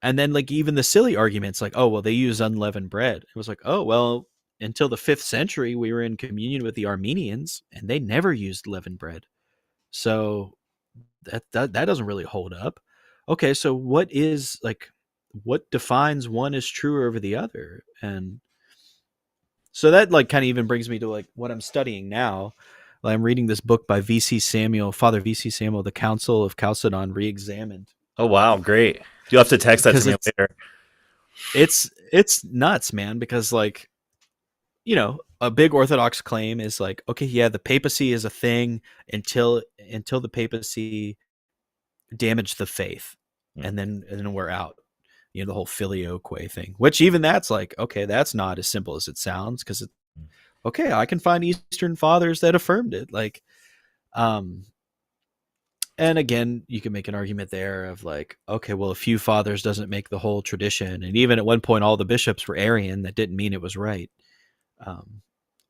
then like even the silly arguments like, oh well, they use unleavened bread. It was like, oh well, until the 5th century we were in communion with the Armenians and they never used leavened bread. So that doesn't really hold up. Okay, so what defines one as true over the other? And so that like kind of even brings me to like what I'm studying now. I'm reading this book by Father V.C. Samuel, The Council of Chalcedon Reexamined. Oh wow, great! You'll have to text that to me later. It's nuts, man, because like, a big Orthodox claim is like, okay, yeah, the papacy is a thing until the papacy damaged the faith, and then we're out. The whole filioque thing, which even that's like, okay, that's not as simple as it sounds, because okay, I can find Eastern Fathers that affirmed it, like, and again, you can make an argument there of like, okay, well, a few fathers doesn't make the whole tradition, and even at one point, all the bishops were Arian. That didn't mean it was right.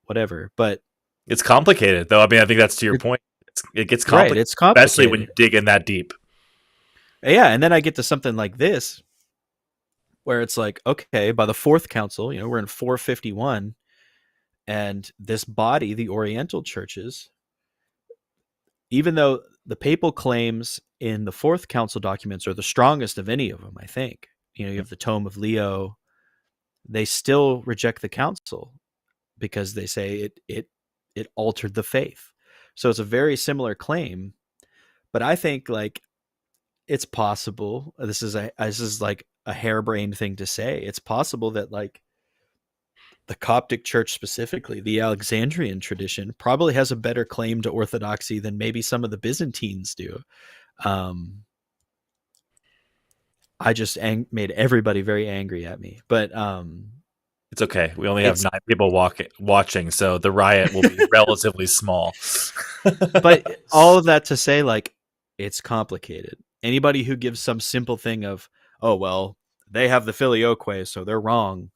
Whatever, but it's complicated, though. I mean, I think that's to your point. It gets complicated, right, it's complicated, especially when you dig in that deep. Yeah, and then I get to something like this, where it's like, okay, by the 4th council, we're in 451, and this body, the Oriental churches, even though the papal claims in the 4th council documents are the strongest of any of them, I think, you have the Tome of Leo, they still reject the council because they say it altered the faith. So it's a very similar claim, but I think like it's possible. This is like a harebrained thing to say. It's possible that like the Coptic Church, specifically the Alexandrian tradition, probably has a better claim to orthodoxy than maybe some of the Byzantines do. I just made everybody very angry at me, but it's okay. We only have 9 people watching, so the riot will be relatively small. But all of that to say, like, it's complicated. Anybody who gives some simple thing of, oh well, they have the filioque, so they're wrong.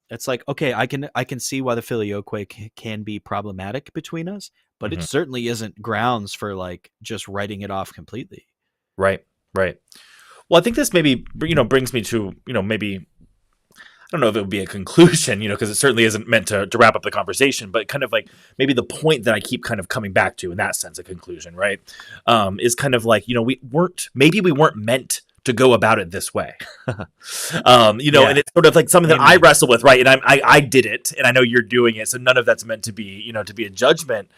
It's like, okay, I can see why the filioque can be problematic between us, but it certainly isn't grounds for like just writing it off completely. Right. Well, I think this maybe brings me to maybe, I don't know if it would be a conclusion, because it certainly isn't meant to wrap up the conversation, but kind of like maybe the point that I keep kind of coming back to in that sense, a conclusion, right? Is kind of like, we weren't meant to go about it this way. And it's sort of like something that I wrestle with, right? And I did it, and I know you're doing it, so none of that's meant to be, to be a judgment.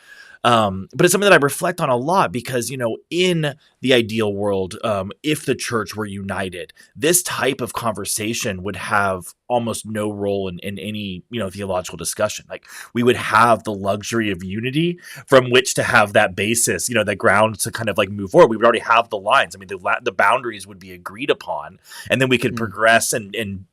But it's something that I reflect on a lot because, in the ideal world, if the church were united, this type of conversation would have almost no role in any, theological discussion. Like we would have the luxury of unity from which to have that basis, that ground to kind of like move forward. We would already have the lines. I mean, the boundaries would be agreed upon, and then we could progress and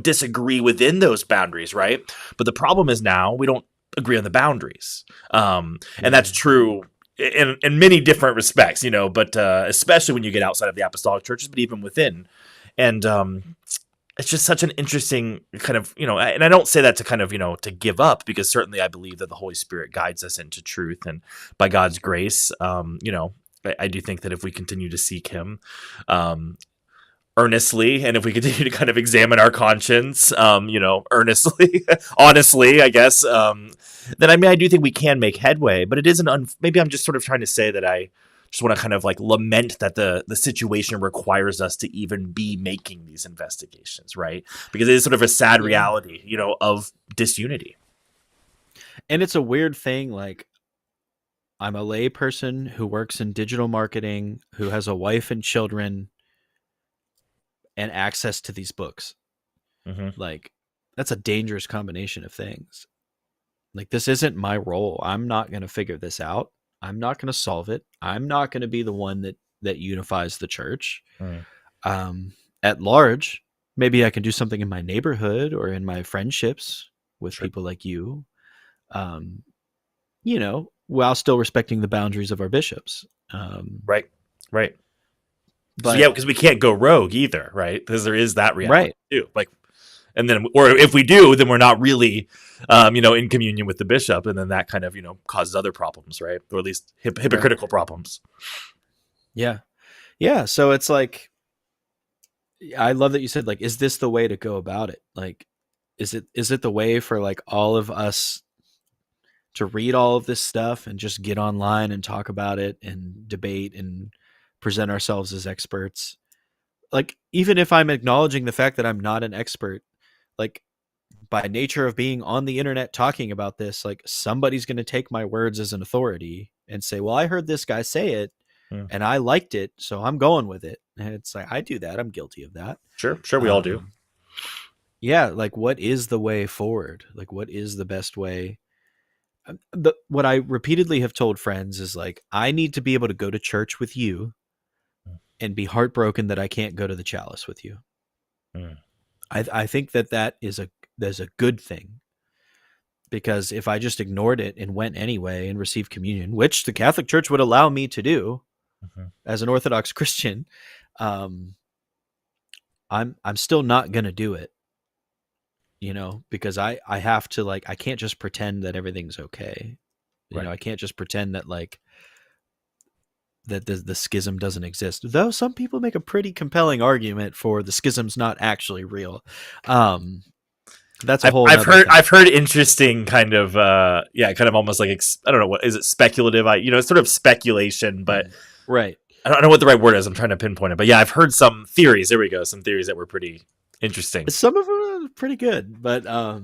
disagree within those boundaries, right? But the problem is now we don't agree on the boundaries. And that's Yeah. true in many different respects, but especially when you get outside of the apostolic churches, but even within. And it's just such an interesting kind of, and I don't say that to kind of, to give up, because certainly I believe that the Holy Spirit guides us into truth, and by God's grace, I do think that if we continue to seek him, earnestly, and if we continue to kind of examine our conscience, earnestly, honestly, I guess, then I do think we can make headway. But it isn't. Maybe I'm just sort of trying to say that I just want to kind of like lament that the situation requires us to even be making these investigations, right? Because it is sort of a sad reality, of disunity. And it's a weird thing. Like, I'm a lay person who works in digital marketing, who has a wife and children, and access to these books. Mm-hmm. Like, that's a dangerous combination of things. Like, this isn't my role. I'm not going to figure this out. I'm not going to solve it. I'm not going to be the one that unifies the church. At large, maybe I can do something in my neighborhood or in my friendships with people like you, while still respecting the boundaries of our bishops. Right. But yeah, because we can't go rogue either, right? Because there is that reality too. Like, and then, or if we do, then we're not really, in communion with the bishop, and then that kind of, causes other problems, right? Or at least hypocritical problems. Yeah. So it's like, I love that you said, like, is this the way to go about it? Like, is it the way for like all of us to read all of this stuff and just get online and talk about it and debate and present ourselves as experts? Like, even if I'm acknowledging the fact that I'm not an expert, like, by nature of being on the internet talking about this, like, somebody's going to take my words as an authority and say, well, I heard this guy say it and I liked it, so I'm going with it. And it's like, I do that. I'm guilty of that. Sure. We all do. Yeah. Like, what is the way forward? Like, what is the best way? What I repeatedly have told friends is, like, I need to be able to go to church with you and be heartbroken that I can't go to the chalice with you. I think that is a good thing, because if I just ignored it and went anyway and received communion, which the Catholic Church would allow me to do as an Orthodox Christian, I'm still not going to do it, because I have to, like, I can't just pretend that everything's okay. I can't just pretend that, like, that the schism doesn't exist, though some people make a pretty compelling argument for the schism's not actually real. That's a whole I've heard interesting kind of kind of almost like I don't know, what is it, speculative, it's sort of speculation, but right, I don't know what the right word is. I'm trying to pinpoint it, but yeah, I've heard some theories. There we go. Some theories that were pretty interesting. Some of them are pretty good, but I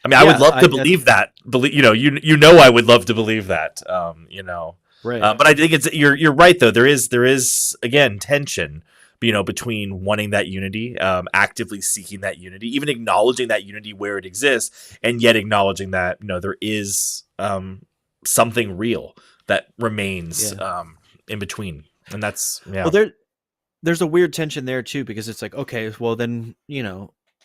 would love to believe that. I would love to believe that. Right. But I think you're right though. There is again tension, between wanting that unity, actively seeking that unity, even acknowledging that unity where it exists, and yet acknowledging that there is something real that remains in between, and that's Well, there's a weird tension there too, because it's like, okay, well then,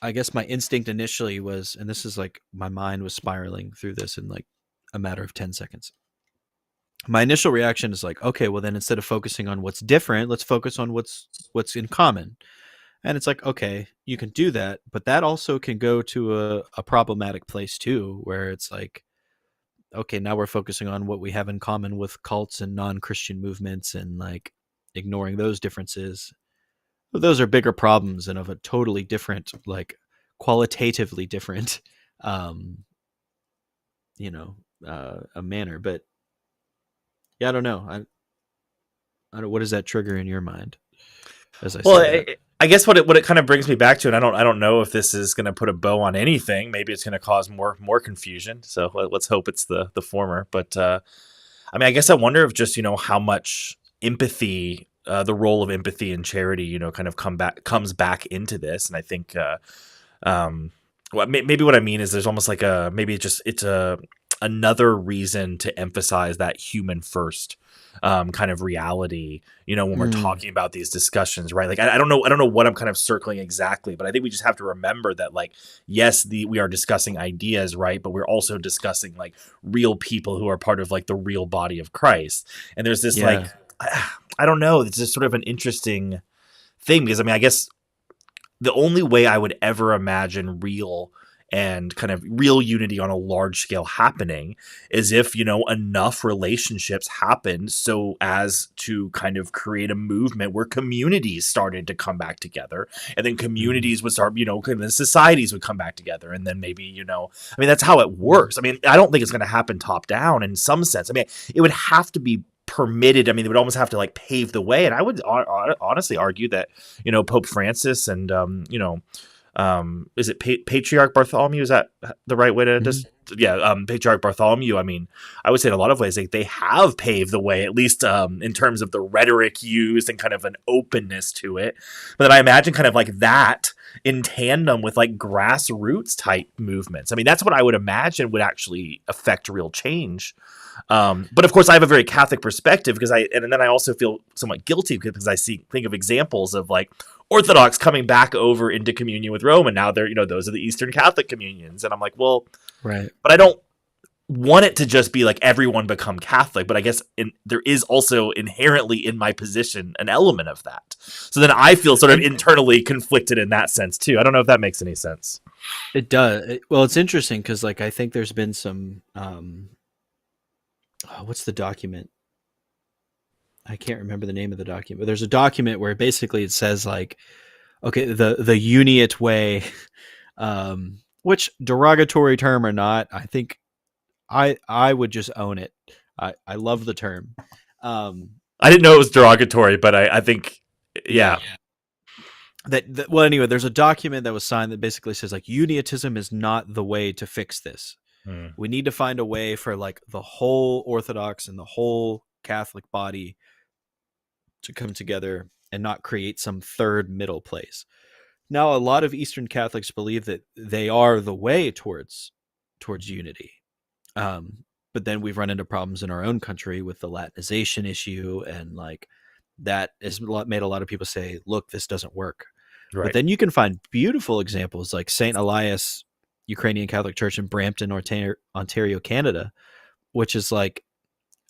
I guess my instinct initially was, and this is like, my mind was spiraling through this in like a matter of 10 seconds. My initial reaction is like, okay, well then instead of focusing on what's different, let's focus on what's in common. And it's like, okay, you can do that, but that also can go to a problematic place too, where it's like, okay, now we're focusing on what we have in common with cults and non-Christian movements and like ignoring those differences. But those are bigger problems and of a totally different, like qualitatively different, a manner. But yeah, I don't know. I don't. What does that trigger in your mind? I guess what it kind of brings me back to, and I don't know if this is going to put a bow on anything. Maybe it's going to cause more confusion. So let's hope it's the former. But I guess I wonder if just how much empathy, the role of empathy and charity, kind of comes back into this. And I think maybe what I mean is there's almost like it's another reason to emphasize that human first kind of reality, when we're Mm, talking about these discussions, right? Like, I don't know what I'm kind of circling exactly, but I think we just have to remember that, like, yes, we are discussing ideas, right? But we're also discussing like real people who are part of like the real body of Christ. And there's this like, yeah. I don't know, it's just sort of an interesting thing because I mean, I guess the only way I would ever imagine real and kind of real unity on a large scale happening is if, enough relationships happened so as to kind of create a movement where communities started to come back together, and then Mhm. communities would start, kind of societies would come back together. And then maybe, I mean, that's how it Mhm. works. I mean, I don't think it's going to happen top down in some sense. I mean, it would have to be permitted. I mean, they would almost have to like pave the way. And I would honestly argue that, Pope Francis and, is it Patriarch Bartholomew? Is that the right way to Mhm. just? Yeah, Patriarch Bartholomew. I mean, I would say in a lot of ways they have paved the way, at least in terms of the rhetoric used and kind of an openness to it. But then I imagine kind of like that in tandem with like grassroots type movements. I mean, that's what I would imagine would actually affect real change. But of course, I have a very Catholic perspective because and then I also feel somewhat guilty because I think of examples of like Orthodox coming back over into communion with Rome, and now they're those are the Eastern Catholic communions, and I'm like, well, Right. but I don't want it to just be like everyone become Catholic, but I guess there is also inherently in my position an element of that. So then I feel sort of And internally conflicted in that sense too. I don't know if that makes any sense. it does. Well, it's interesting because, like, I think there's been some. What's the document? I can't remember the name of the document, but there's a document where basically it says like, okay, the Uniate way, which derogatory term or not, I think I would just own it. I love the term. Um, I didn't know it was derogatory, but I think, yeah. yeah. Well, anyway, there's a document that was signed that basically says like Uniatism is not the way to fix this. Hmm. We need to find a way for like the whole Orthodox and the whole Catholic body to come together and not create some third middle place. Now, a lot of Eastern Catholics believe that they are the way towards unity. But then we've run into problems in our own country with the Latinization issue, and like that has made a lot of people say, "Look, this doesn't work." But Right. then you can find beautiful examples like Saint Elias Ukrainian Catholic Church in Brampton, Ontario, Canada, which is like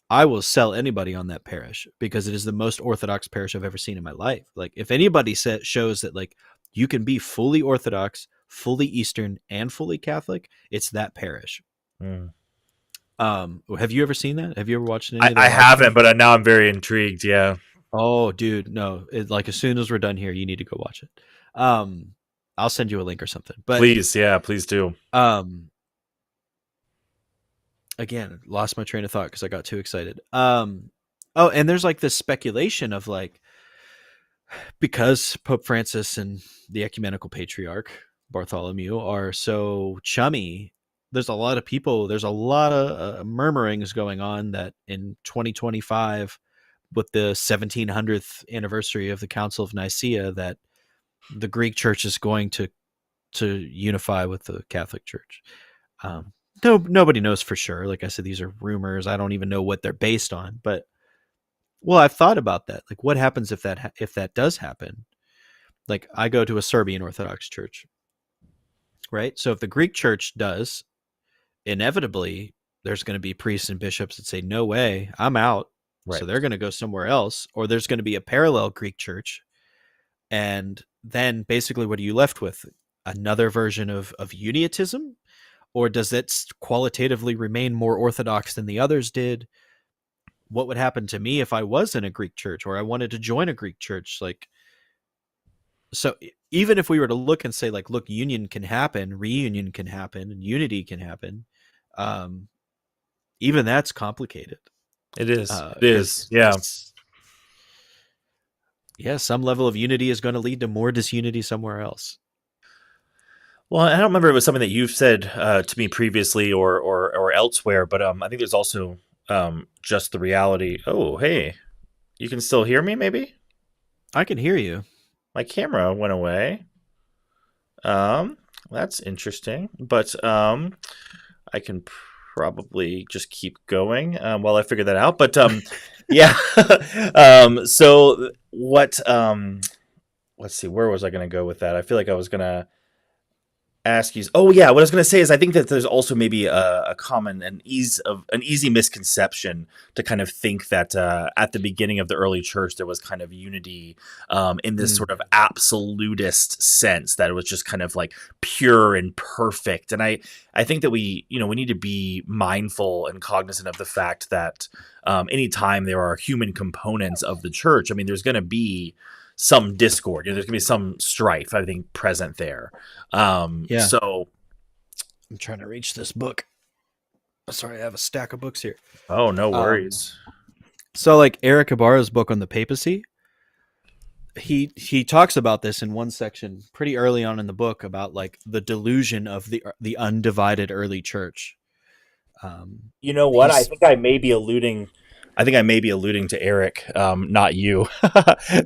I will sell anybody on that parish because it is the most Orthodox parish I've ever seen in my life. Like, if anybody shows that like you can be fully Orthodox, fully Eastern, and fully Catholic, it's that parish. Hmm. Have you ever seen that? Have you ever watched any I, of their I live haven't, streams? but now I'm very intrigued. Yeah. Oh, dude, no! Like as soon as we're done here, you need to go watch it. Um, I'll send you a link or something. But Please. Yeah, please do. um, again, lost my train of thought because I got too excited. Oh, and there's like this speculation of like because Pope Francis and the Ecumenical Patriarch Bartholomew are so chummy, there's a lot of people, there's a lot of murmurings going on that in 2025, with the 1700th anniversary of the Council of Nicaea, that the Greek Church is going to unify with the Catholic Church. No, nobody knows for sure. Like I said, these are rumors. I don't even know what they're based on, but well, I've thought about that. Like, what happens if that does happen? Like, I go to a Serbian Orthodox church, right? So if the Greek church does, inevitably there's going to be priests and bishops that say, "No way, I'm out." So Right. they're going to go somewhere else, or there's going to be a parallel Greek church, and then basically, what are you left with? Another version of Uniatism, or does it qualitatively remain more Orthodox than the others did? What would happen to me if I was in a Greek church or I wanted to join a Greek church? Like, so even if we were to look and say like, look, union can happen, reunion can happen, and unity can happen, um, even that's complicated. It is. It is. Because Yeah. yeah, some level of unity is going to lead to more disunity somewhere else. Well, I don't remember if it was something that you've said to me previously or elsewhere, but I think there's also just the reality. Oh, hey, you can still hear me? Maybe I can hear you. my camera went away. Um, that's interesting, but I can. probably just keep going while I figure that out. But yeah. So what? Let's see. Where was I going to go with that? I feel like I was going to ask you. Oh yeah, what I was going to say is I think that there's also maybe a common an easy misconception to kind of think that at the beginning of the early church there was kind of unity in this sort of absolutist sense that it was just kind of like pure and perfect. And I think that we need to be mindful and cognizant of the fact that anytime there are human components of the church, I mean, there's going to be some discord. There's gonna be some strife, I think, present there. Yeah. So I'm trying to reach this book. Sorry, I have a stack of books here. oh, no worries. So like Eric Ibarra's book on the papacy, he talks about this in one section pretty early on in the book about like the delusion of the undivided early church. You know what? I think I may be alluding to Eric, not you.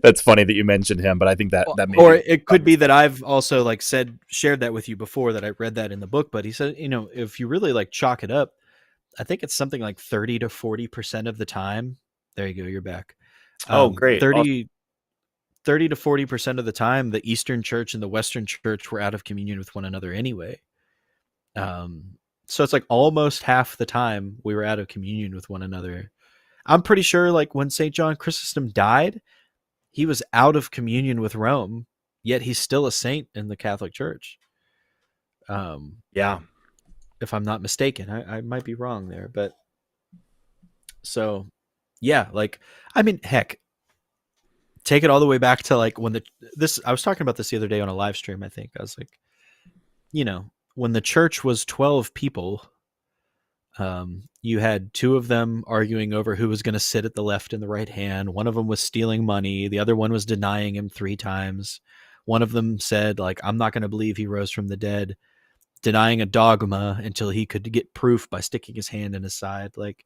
That's funny that you mentioned him, but I think that may or it could be that I've also like shared that with you before, that I read that in the book. But he said, if you really like chalk it up, I think it's something like 30 to 40% of the time. There you go. You're back. Oh, great. 30 to 40% of the time, the Eastern Church and the Western Church were out of communion with one another anyway. So it's like almost half the time we were out of communion with one another. I'm pretty sure like when St. John Chrysostom died, he was out of communion with Rome, yet he's still a saint in the Catholic Church. Yeah. If I'm not mistaken, I might be wrong there, but so yeah, like, I mean, heck, take it all the way back to like when I was talking about this the other day on a live stream. I think I was like, when the church was 12 people, you had two of them arguing over who was going to sit at the left and the right hand. One of them was stealing money. The other one was denying him 3 times. One of them said, like, I'm not going to believe he rose from the dead, denying a dogma until he could get proof by sticking his hand in his side. Like,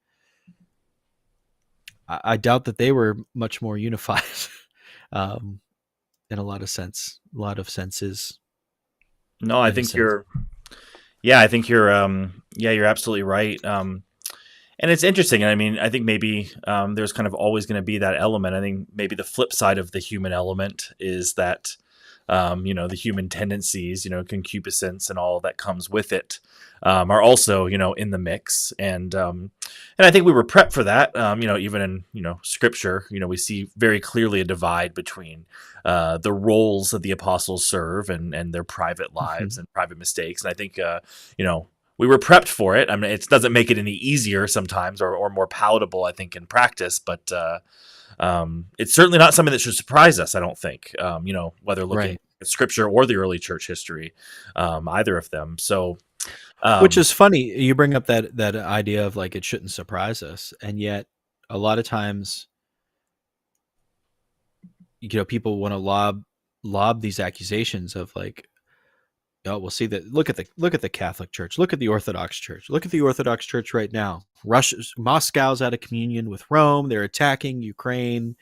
I doubt that they were much more unified in a lot of senses. No, I think you're you're absolutely right. And it's interesting. I mean, I think maybe there's kind of always going to be that element. I think maybe the flip side of the human element is that, the human tendencies, concupiscence and all that comes with it, are also, in the mix. And I think we were prepped for that. Even in, scripture, we see very clearly a divide between the roles that the apostles serve and their private lives and private mistakes. And I think, we were prepped for it. I mean, it doesn't make it any easier sometimes or more palatable, I think, in practice, but it's certainly not something that should surprise us, I don't think, whether looking at scripture or the early church history, either of them. So, which is funny. You bring up that idea of like, it shouldn't surprise us. And yet a lot of times, people want to lob these accusations of like, oh, we'll see that. Look at the Catholic Church. Look at the Orthodox Church. Look at the Orthodox Church right now. Moscow's out of communion with Rome. They're attacking Ukraine.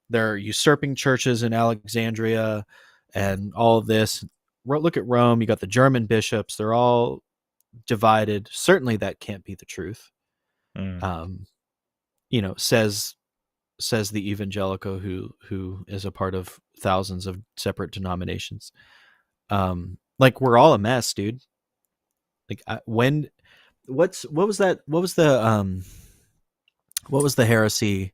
They're usurping churches in Alexandria, and all of this. Look at Rome. You got the German bishops. They're all divided. Certainly, that can't be the truth. Says the evangelical who is a part of thousands of separate denominations. Like, we're all a mess, dude. Like, what was the heresy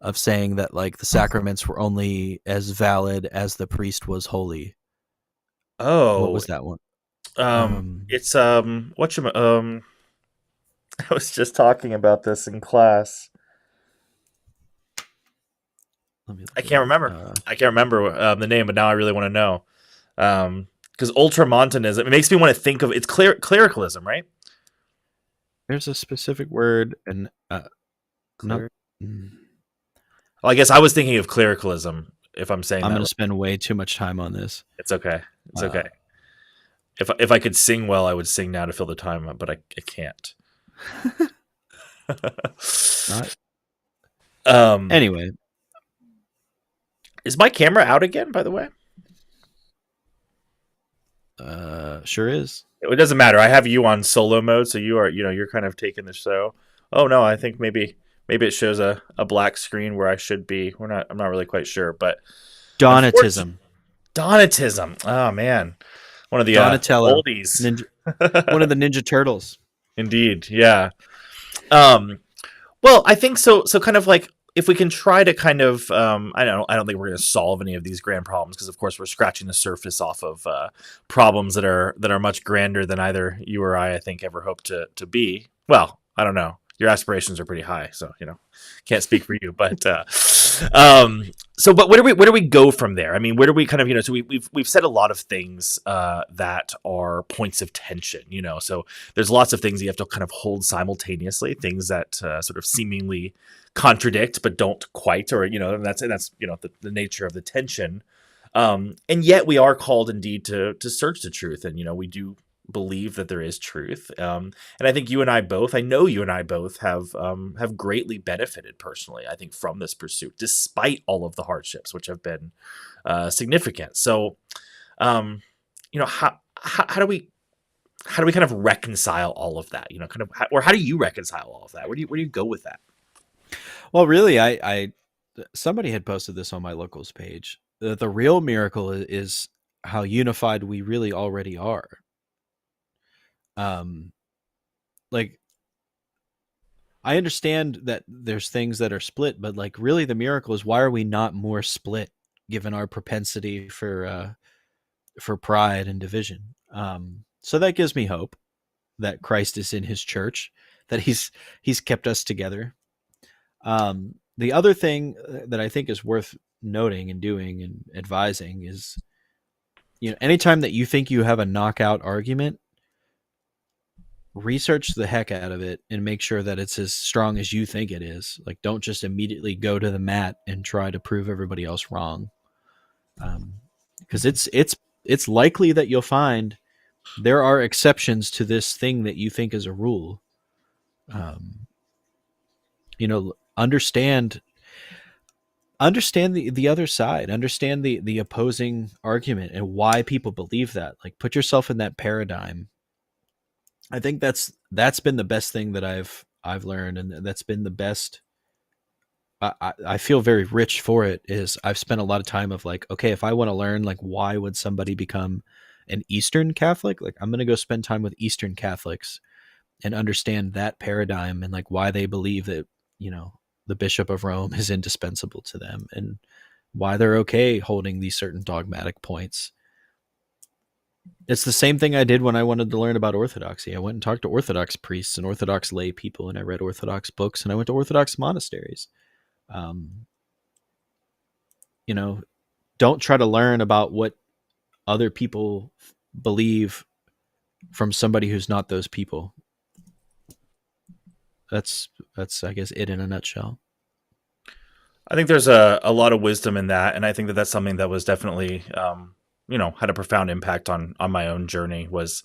of saying that like the sacraments were only as valid as the priest was holy? Oh, what was that one? It's I was just talking about this in class. I can't remember. I can't remember the name, but now I really want to know. Because ultramontanism, it makes me want to think of it's clericalism, right? There's a specific word, and well, I guess I was thinking of clericalism. If I'm saying, I'm going to spend way too much time on this. It's okay. It's okay. If I could sing well, I would sing now to fill the time, but I can't. Anyway, is my camera out again? By the way, sure is. It doesn't matter. I have you on solo mode, so you're kind of taking the show. Oh no, I think maybe it shows a black screen where I should be. I'm not really quite sure, but unfortunately, Donatism, Donatism. Oh man, one of the Donatello, oldies. ninja, one of the Ninja Turtles. Indeed, yeah. Um, well, I think so. So kind of like if we can try to kind of, I don't think we're going to solve any of these grand problems because, of course, we're scratching the surface off of problems that are much grander than either you or I think, ever hoped to be. Well, I don't know. Your aspirations are pretty high, so can't speak for you. But um, but where do we go from there? I mean, where do we kind of so we've said a lot of things that are points of tension. So there's lots of things you have to kind of hold simultaneously, things that sort of seemingly contradict but don't quite, or and that's the nature of the tension. And yet we are called indeed to search the truth, and we do believe that there is truth. And I think I know you and I both have greatly benefited personally, I think, from this pursuit, despite all of the hardships, which have been significant. So, how do we kind of reconcile all of that? Kind of, or how do you reconcile all of that? Where do you go with that? Well, really, I somebody had posted this on my locals page. The real miracle is how unified we really already are. Like, I understand that there's things that are split, but like really the miracle is, why are we not more split given our propensity for pride and division? So that gives me hope that Christ is in his church, that he's kept us together. The other thing that I think is worth noting and doing and advising is, anytime that you think you have a knockout argument, research the heck out of it and make sure that it's as strong as you think it is. Like, don't just immediately go to the mat and try to prove everybody else wrong. Because it's likely that you'll find there are exceptions to this thing that you think is a rule. Understand the other side, understand the opposing argument and why people believe that. Like, put yourself in that paradigm. I think that's been the best thing that I've learned, and that's been the best. I feel very rich for it. Is I've spent a lot of time of like, okay, if I want to learn, like, why would somebody become an Eastern Catholic? Like, I'm going to go spend time with Eastern Catholics and understand that paradigm and like why they believe that, the Bishop of Rome is indispensable to them and why they're okay holding these certain dogmatic points. It's the same thing I did when I wanted to learn about Orthodoxy. I went and talked to Orthodox priests and Orthodox lay people, and I read Orthodox books, and I went to Orthodox monasteries. Don't try to learn about what other people believe from somebody who's not those people. That's I guess it in a nutshell. I think there's a lot of wisdom in that, and I think that that's something that was definitely had a profound impact on my own journey, was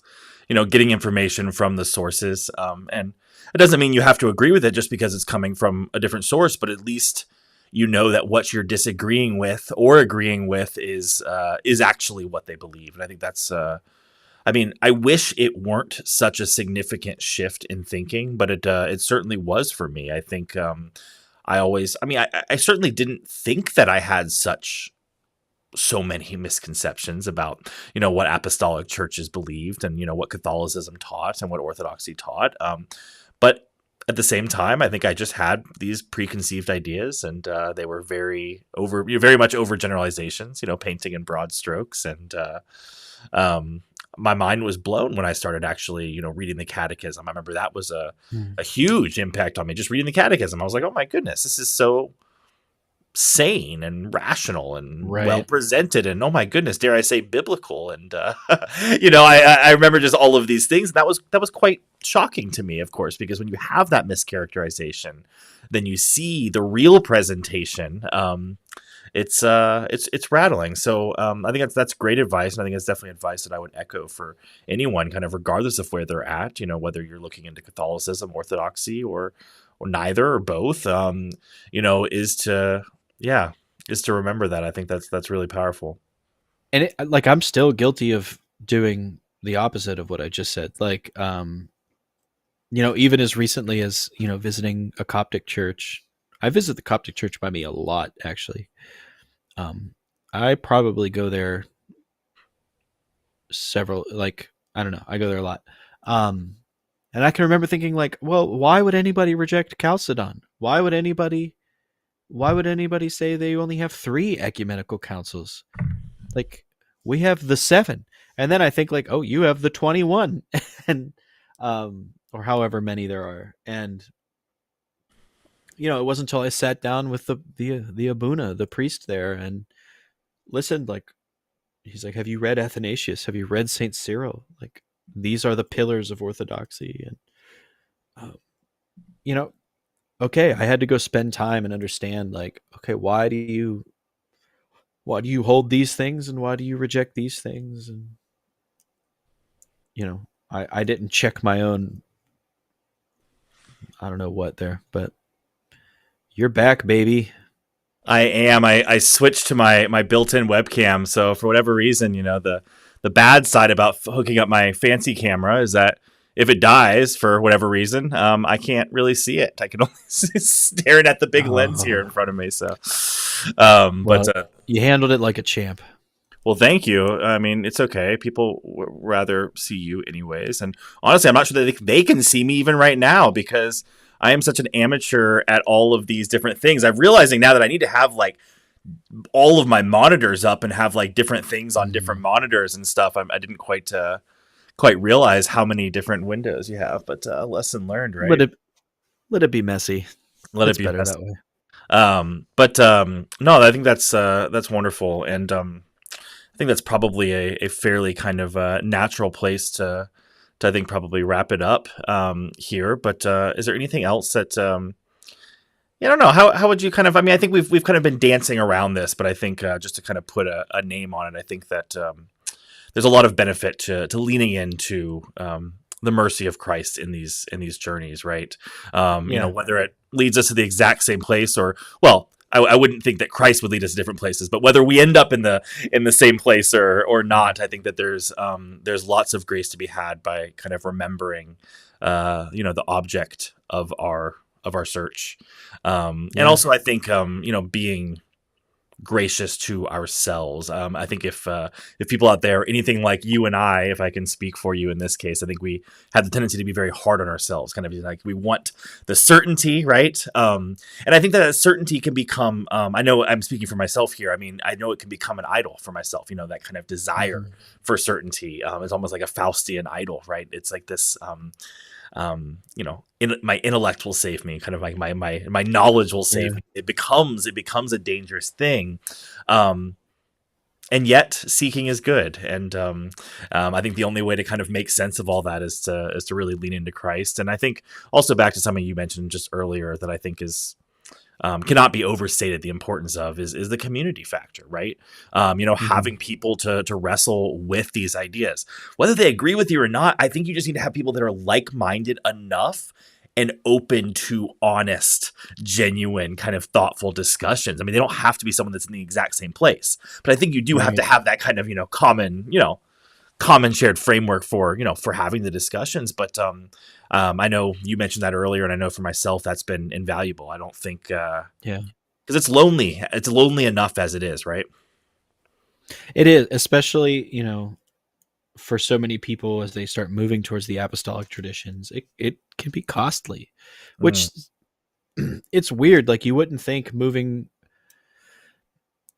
getting information from the sources, and it doesn't mean you have to agree with it just because it's coming from a different source, but at least that what you're disagreeing with or agreeing with is actually what they believe. And I think that's I wish it weren't such a significant shift in thinking, but it certainly was for me. I think I certainly didn't think that I had so many misconceptions about, what apostolic churches believed and, what Catholicism taught and what Orthodoxy taught. But at the same time, I think I just had these preconceived ideas, and they were very much overgeneralizations, painting in broad strokes. And my mind was blown when I started actually, reading the catechism. I remember that was a huge impact on me, just reading the catechism. I was like, oh my goodness, this is so sane and rational and well presented, and oh my goodness, dare I say biblical. And I remember just all of these things. That was quite shocking to me, of course, because when you have that mischaracterization, then you see the real presentation. It's rattling. So I think that's great advice, and I think it's definitely advice that I would echo for anyone, kind of regardless of where they're at. Whether you're looking into Catholicism, Orthodoxy, or neither or both. Is to remember that. I think that's really powerful. And I'm still guilty of doing the opposite of what I just said. Like, even as recently as, visiting a Coptic church. I visit the Coptic church by me a lot, actually. Um, I probably go there several, like, I don't know, I go there a lot. Um, and I can remember thinking, like, well, why would anybody reject Chalcedon? Why would anybody say they only have 3 ecumenical councils? Like, we have the 7. And then I think, like, oh, you have the 21. And or however many there are. And it wasn't until I sat down with the abuna, the priest there, and listened. Like, he's like, have you read Athanasius? Have you read Saint Cyril? Like, these are the pillars of orthodoxy. And uh, you know okay, I had to go spend time and understand, like, okay, why do you hold these things, and why do you reject these things? And I didn't check my own, I don't know what there, but you're back, baby. I am. I switched to my built-in webcam. So for whatever reason, the bad side about hooking up my fancy camera is that if it dies for whatever reason, I can't really see it. I can only staring at the big lens here in Oh, front of me. So, well, you handled it like a champ. well, thank you. I mean, it's okay. People rather see you anyways. And honestly, I'm not sure that they can see me even right now because I am such an amateur at all of these different things. I'm realizing now that I need to have like all of my monitors up and have like different things on different Mm. monitors and stuff. I didn't quite realize how many different windows you have, but lesson learned, Let right? it let it be messy. Let it It's be better messy. that way. But no, I think that's wonderful, and I think that's probably a fairly kind of natural place to I think probably wrap it up here. But is there anything else that yeah, I don't know. How would you kind of? I mean, I think we've kind of been dancing around this, but I think just to kind of put a name on it, I think that there's a lot of benefit to leaning into the mercy of Christ in these journeys, right? Yeah. Whether it leads us to the exact same place, or well, I wouldn't think that Christ would lead us to different places, but whether we end up in the same place or not, I think that there's lots of grace to be had by kind of remembering, the object of our search, and Yeah. also I think being gracious to ourselves. I think if people out there, anything like you and I, if I can speak for you in this case, I think we have the tendency to be very hard on ourselves. Kind of like we want the certainty, right? And I think that certainty can become. I know I'm speaking for myself here. I mean, I know it can become an idol for myself. That kind of desire Mhm. for certainty is almost like a Faustian idol, right? It's like this. My intellect will save me, kind of like my knowledge will save Yeah. me. It becomes a dangerous thing, um, and yet seeking is good. And I think the only way to kind of make sense of all that is to really lean into Christ. And I think also back to something you mentioned just earlier that I think is cannot be overstated. The importance of is the community factor, right? Mhm. Having people to wrestle with these ideas, whether they agree with you or not. I think you just need to have people that are like minded enough and open to honest, genuine, kind of thoughtful discussions. I mean, they don't have to be someone that's in the exact same place, but I think you do have to Right. have that kind of common shared framework for having the discussions. But I know you mentioned that earlier, and I know for myself that's been invaluable. I don't think because Yeah. it's lonely. It's lonely enough as it is, right? It is, especially, for so many people as they start moving towards the apostolic traditions, it can be costly, Mm, which it's weird. Like, you wouldn't think moving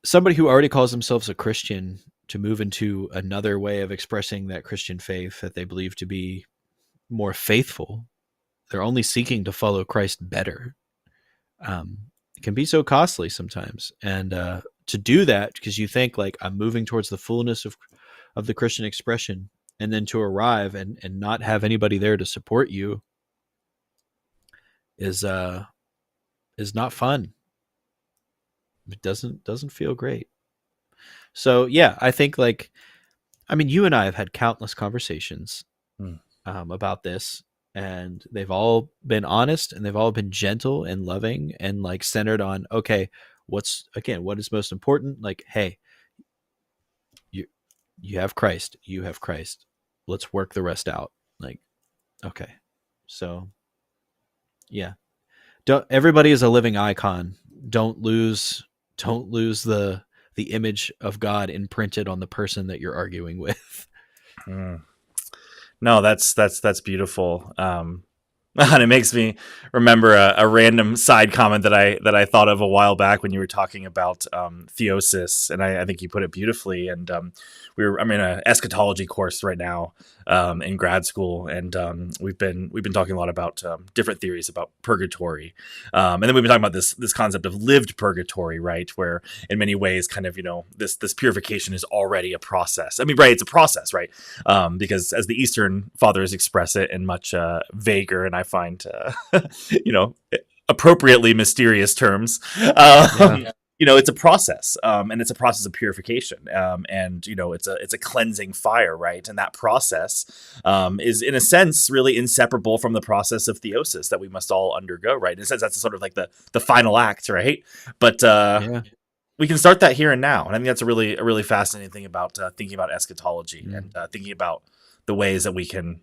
somebody who already calls themselves a Christian to move into another way of expressing that Christian faith that they believe to be more faithful. They're only seeking to follow Christ better. It can be so costly sometimes, and to do that because you think, like, I'm moving towards the fullness of the Christian expression, and then to arrive and not have anybody there to support you is is not fun. It doesn't feel great. So yeah, I think, like, I mean, you and I have had countless conversations mm. about this, and they've all been honest, and they've all been gentle and loving, and, like, centered on, okay, what is most important? Like, hey, you you have Christ, you have Christ. let's work the rest out. Like, okay. So yeah. Everybody is a living icon. Don't lose the image of God imprinted on the person that you're arguing with. Mm. No, that's beautiful. And it makes me remember a random side comment that I thought of a while back when you were talking about theosis, and I think you put it beautifully. And I'm in an eschatology course right now in grad school, and we've been talking a lot about different theories about purgatory, and then we've been talking about this concept of lived purgatory, right? Where in many ways, kind of this purification is already a process. I mean, right? It's a process, right? Because as the Eastern fathers express it in much vaguer, and I find appropriately mysterious terms, Yeah. it's a process, and it's a process of purification, and it's a cleansing fire, right? And that process is in a sense really inseparable from the process of theosis that we must all undergo, right? In a sense, that's sort of like the final act, right? But Yeah. we can start that here and now, and I think that's a really fascinating thing about thinking about eschatology, Mm. and thinking about the ways that we can,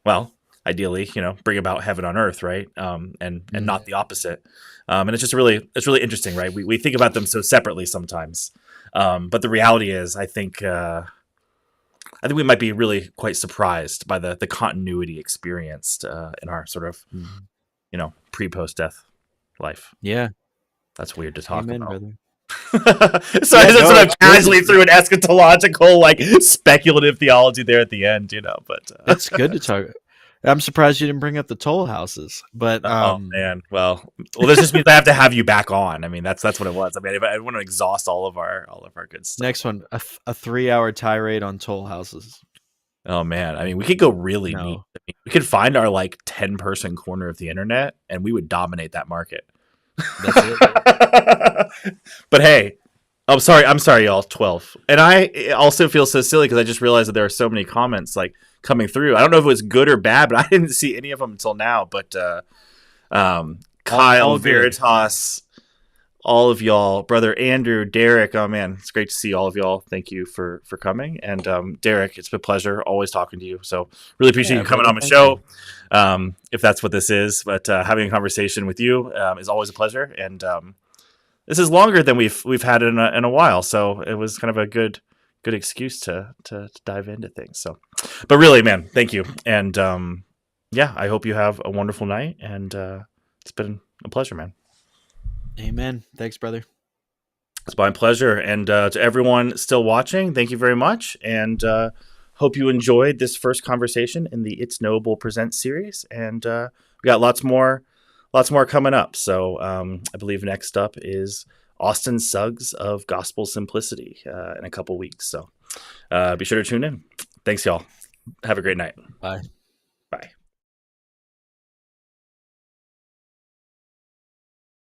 well, ideally, bring about heaven on earth, right? And not the opposite. And it's really interesting, right? We think about them so separately sometimes, but the reality is, I think we might be really quite surprised by the continuity experienced in our sort of pre-post death life. Yeah. That's weird to talk Amen, about. brother. So Yeah, I just no, sort of it's casually good. threw an eschatological, like speculative theology there at the end, but It's good to talk. I'm surprised you didn't bring up the toll houses, but oh man, well, this just means I have to have you back on. I mean, that's what it was. I mean, I want to exhaust all of our good stuff. next one, a 3-hour tirade on toll houses. Oh man, I mean, we could go really neat. No, I mean, we could find our like 10-person corner of the internet, and we would dominate that market. that's it. But hey, I'm sorry, y'all. 12, and I also feel so silly because I just realized that there are so many comments like coming through. I don't know if it was good or bad, but I didn't see any of them until now. But Kyle, all good. Veritas, all of y'all, brother Andrew, Derek. Oh man, it's great to see all of y'all. Thank you for coming. And Derek, it's been a pleasure always talking to you. So really appreciate you coming brother, on the thank show. If that's what this is, but having a conversation with you is always a pleasure. And this is longer than we've had in a while, so it was kind of a good excuse to dive into things. So, but really, man, thank you. And yeah, I hope you have a wonderful night. And it's been a pleasure, man. Amen. Thanks, brother. It's my pleasure. And to everyone still watching, thank you very much. And hope you enjoyed this first conversation in the It's Knowable Presents series. And we got lots more coming up. So I believe next up is Austin Suggs of Gospel Simplicity in a couple weeks. So be sure to tune in. Thanks, y'all. Have a great night. Bye.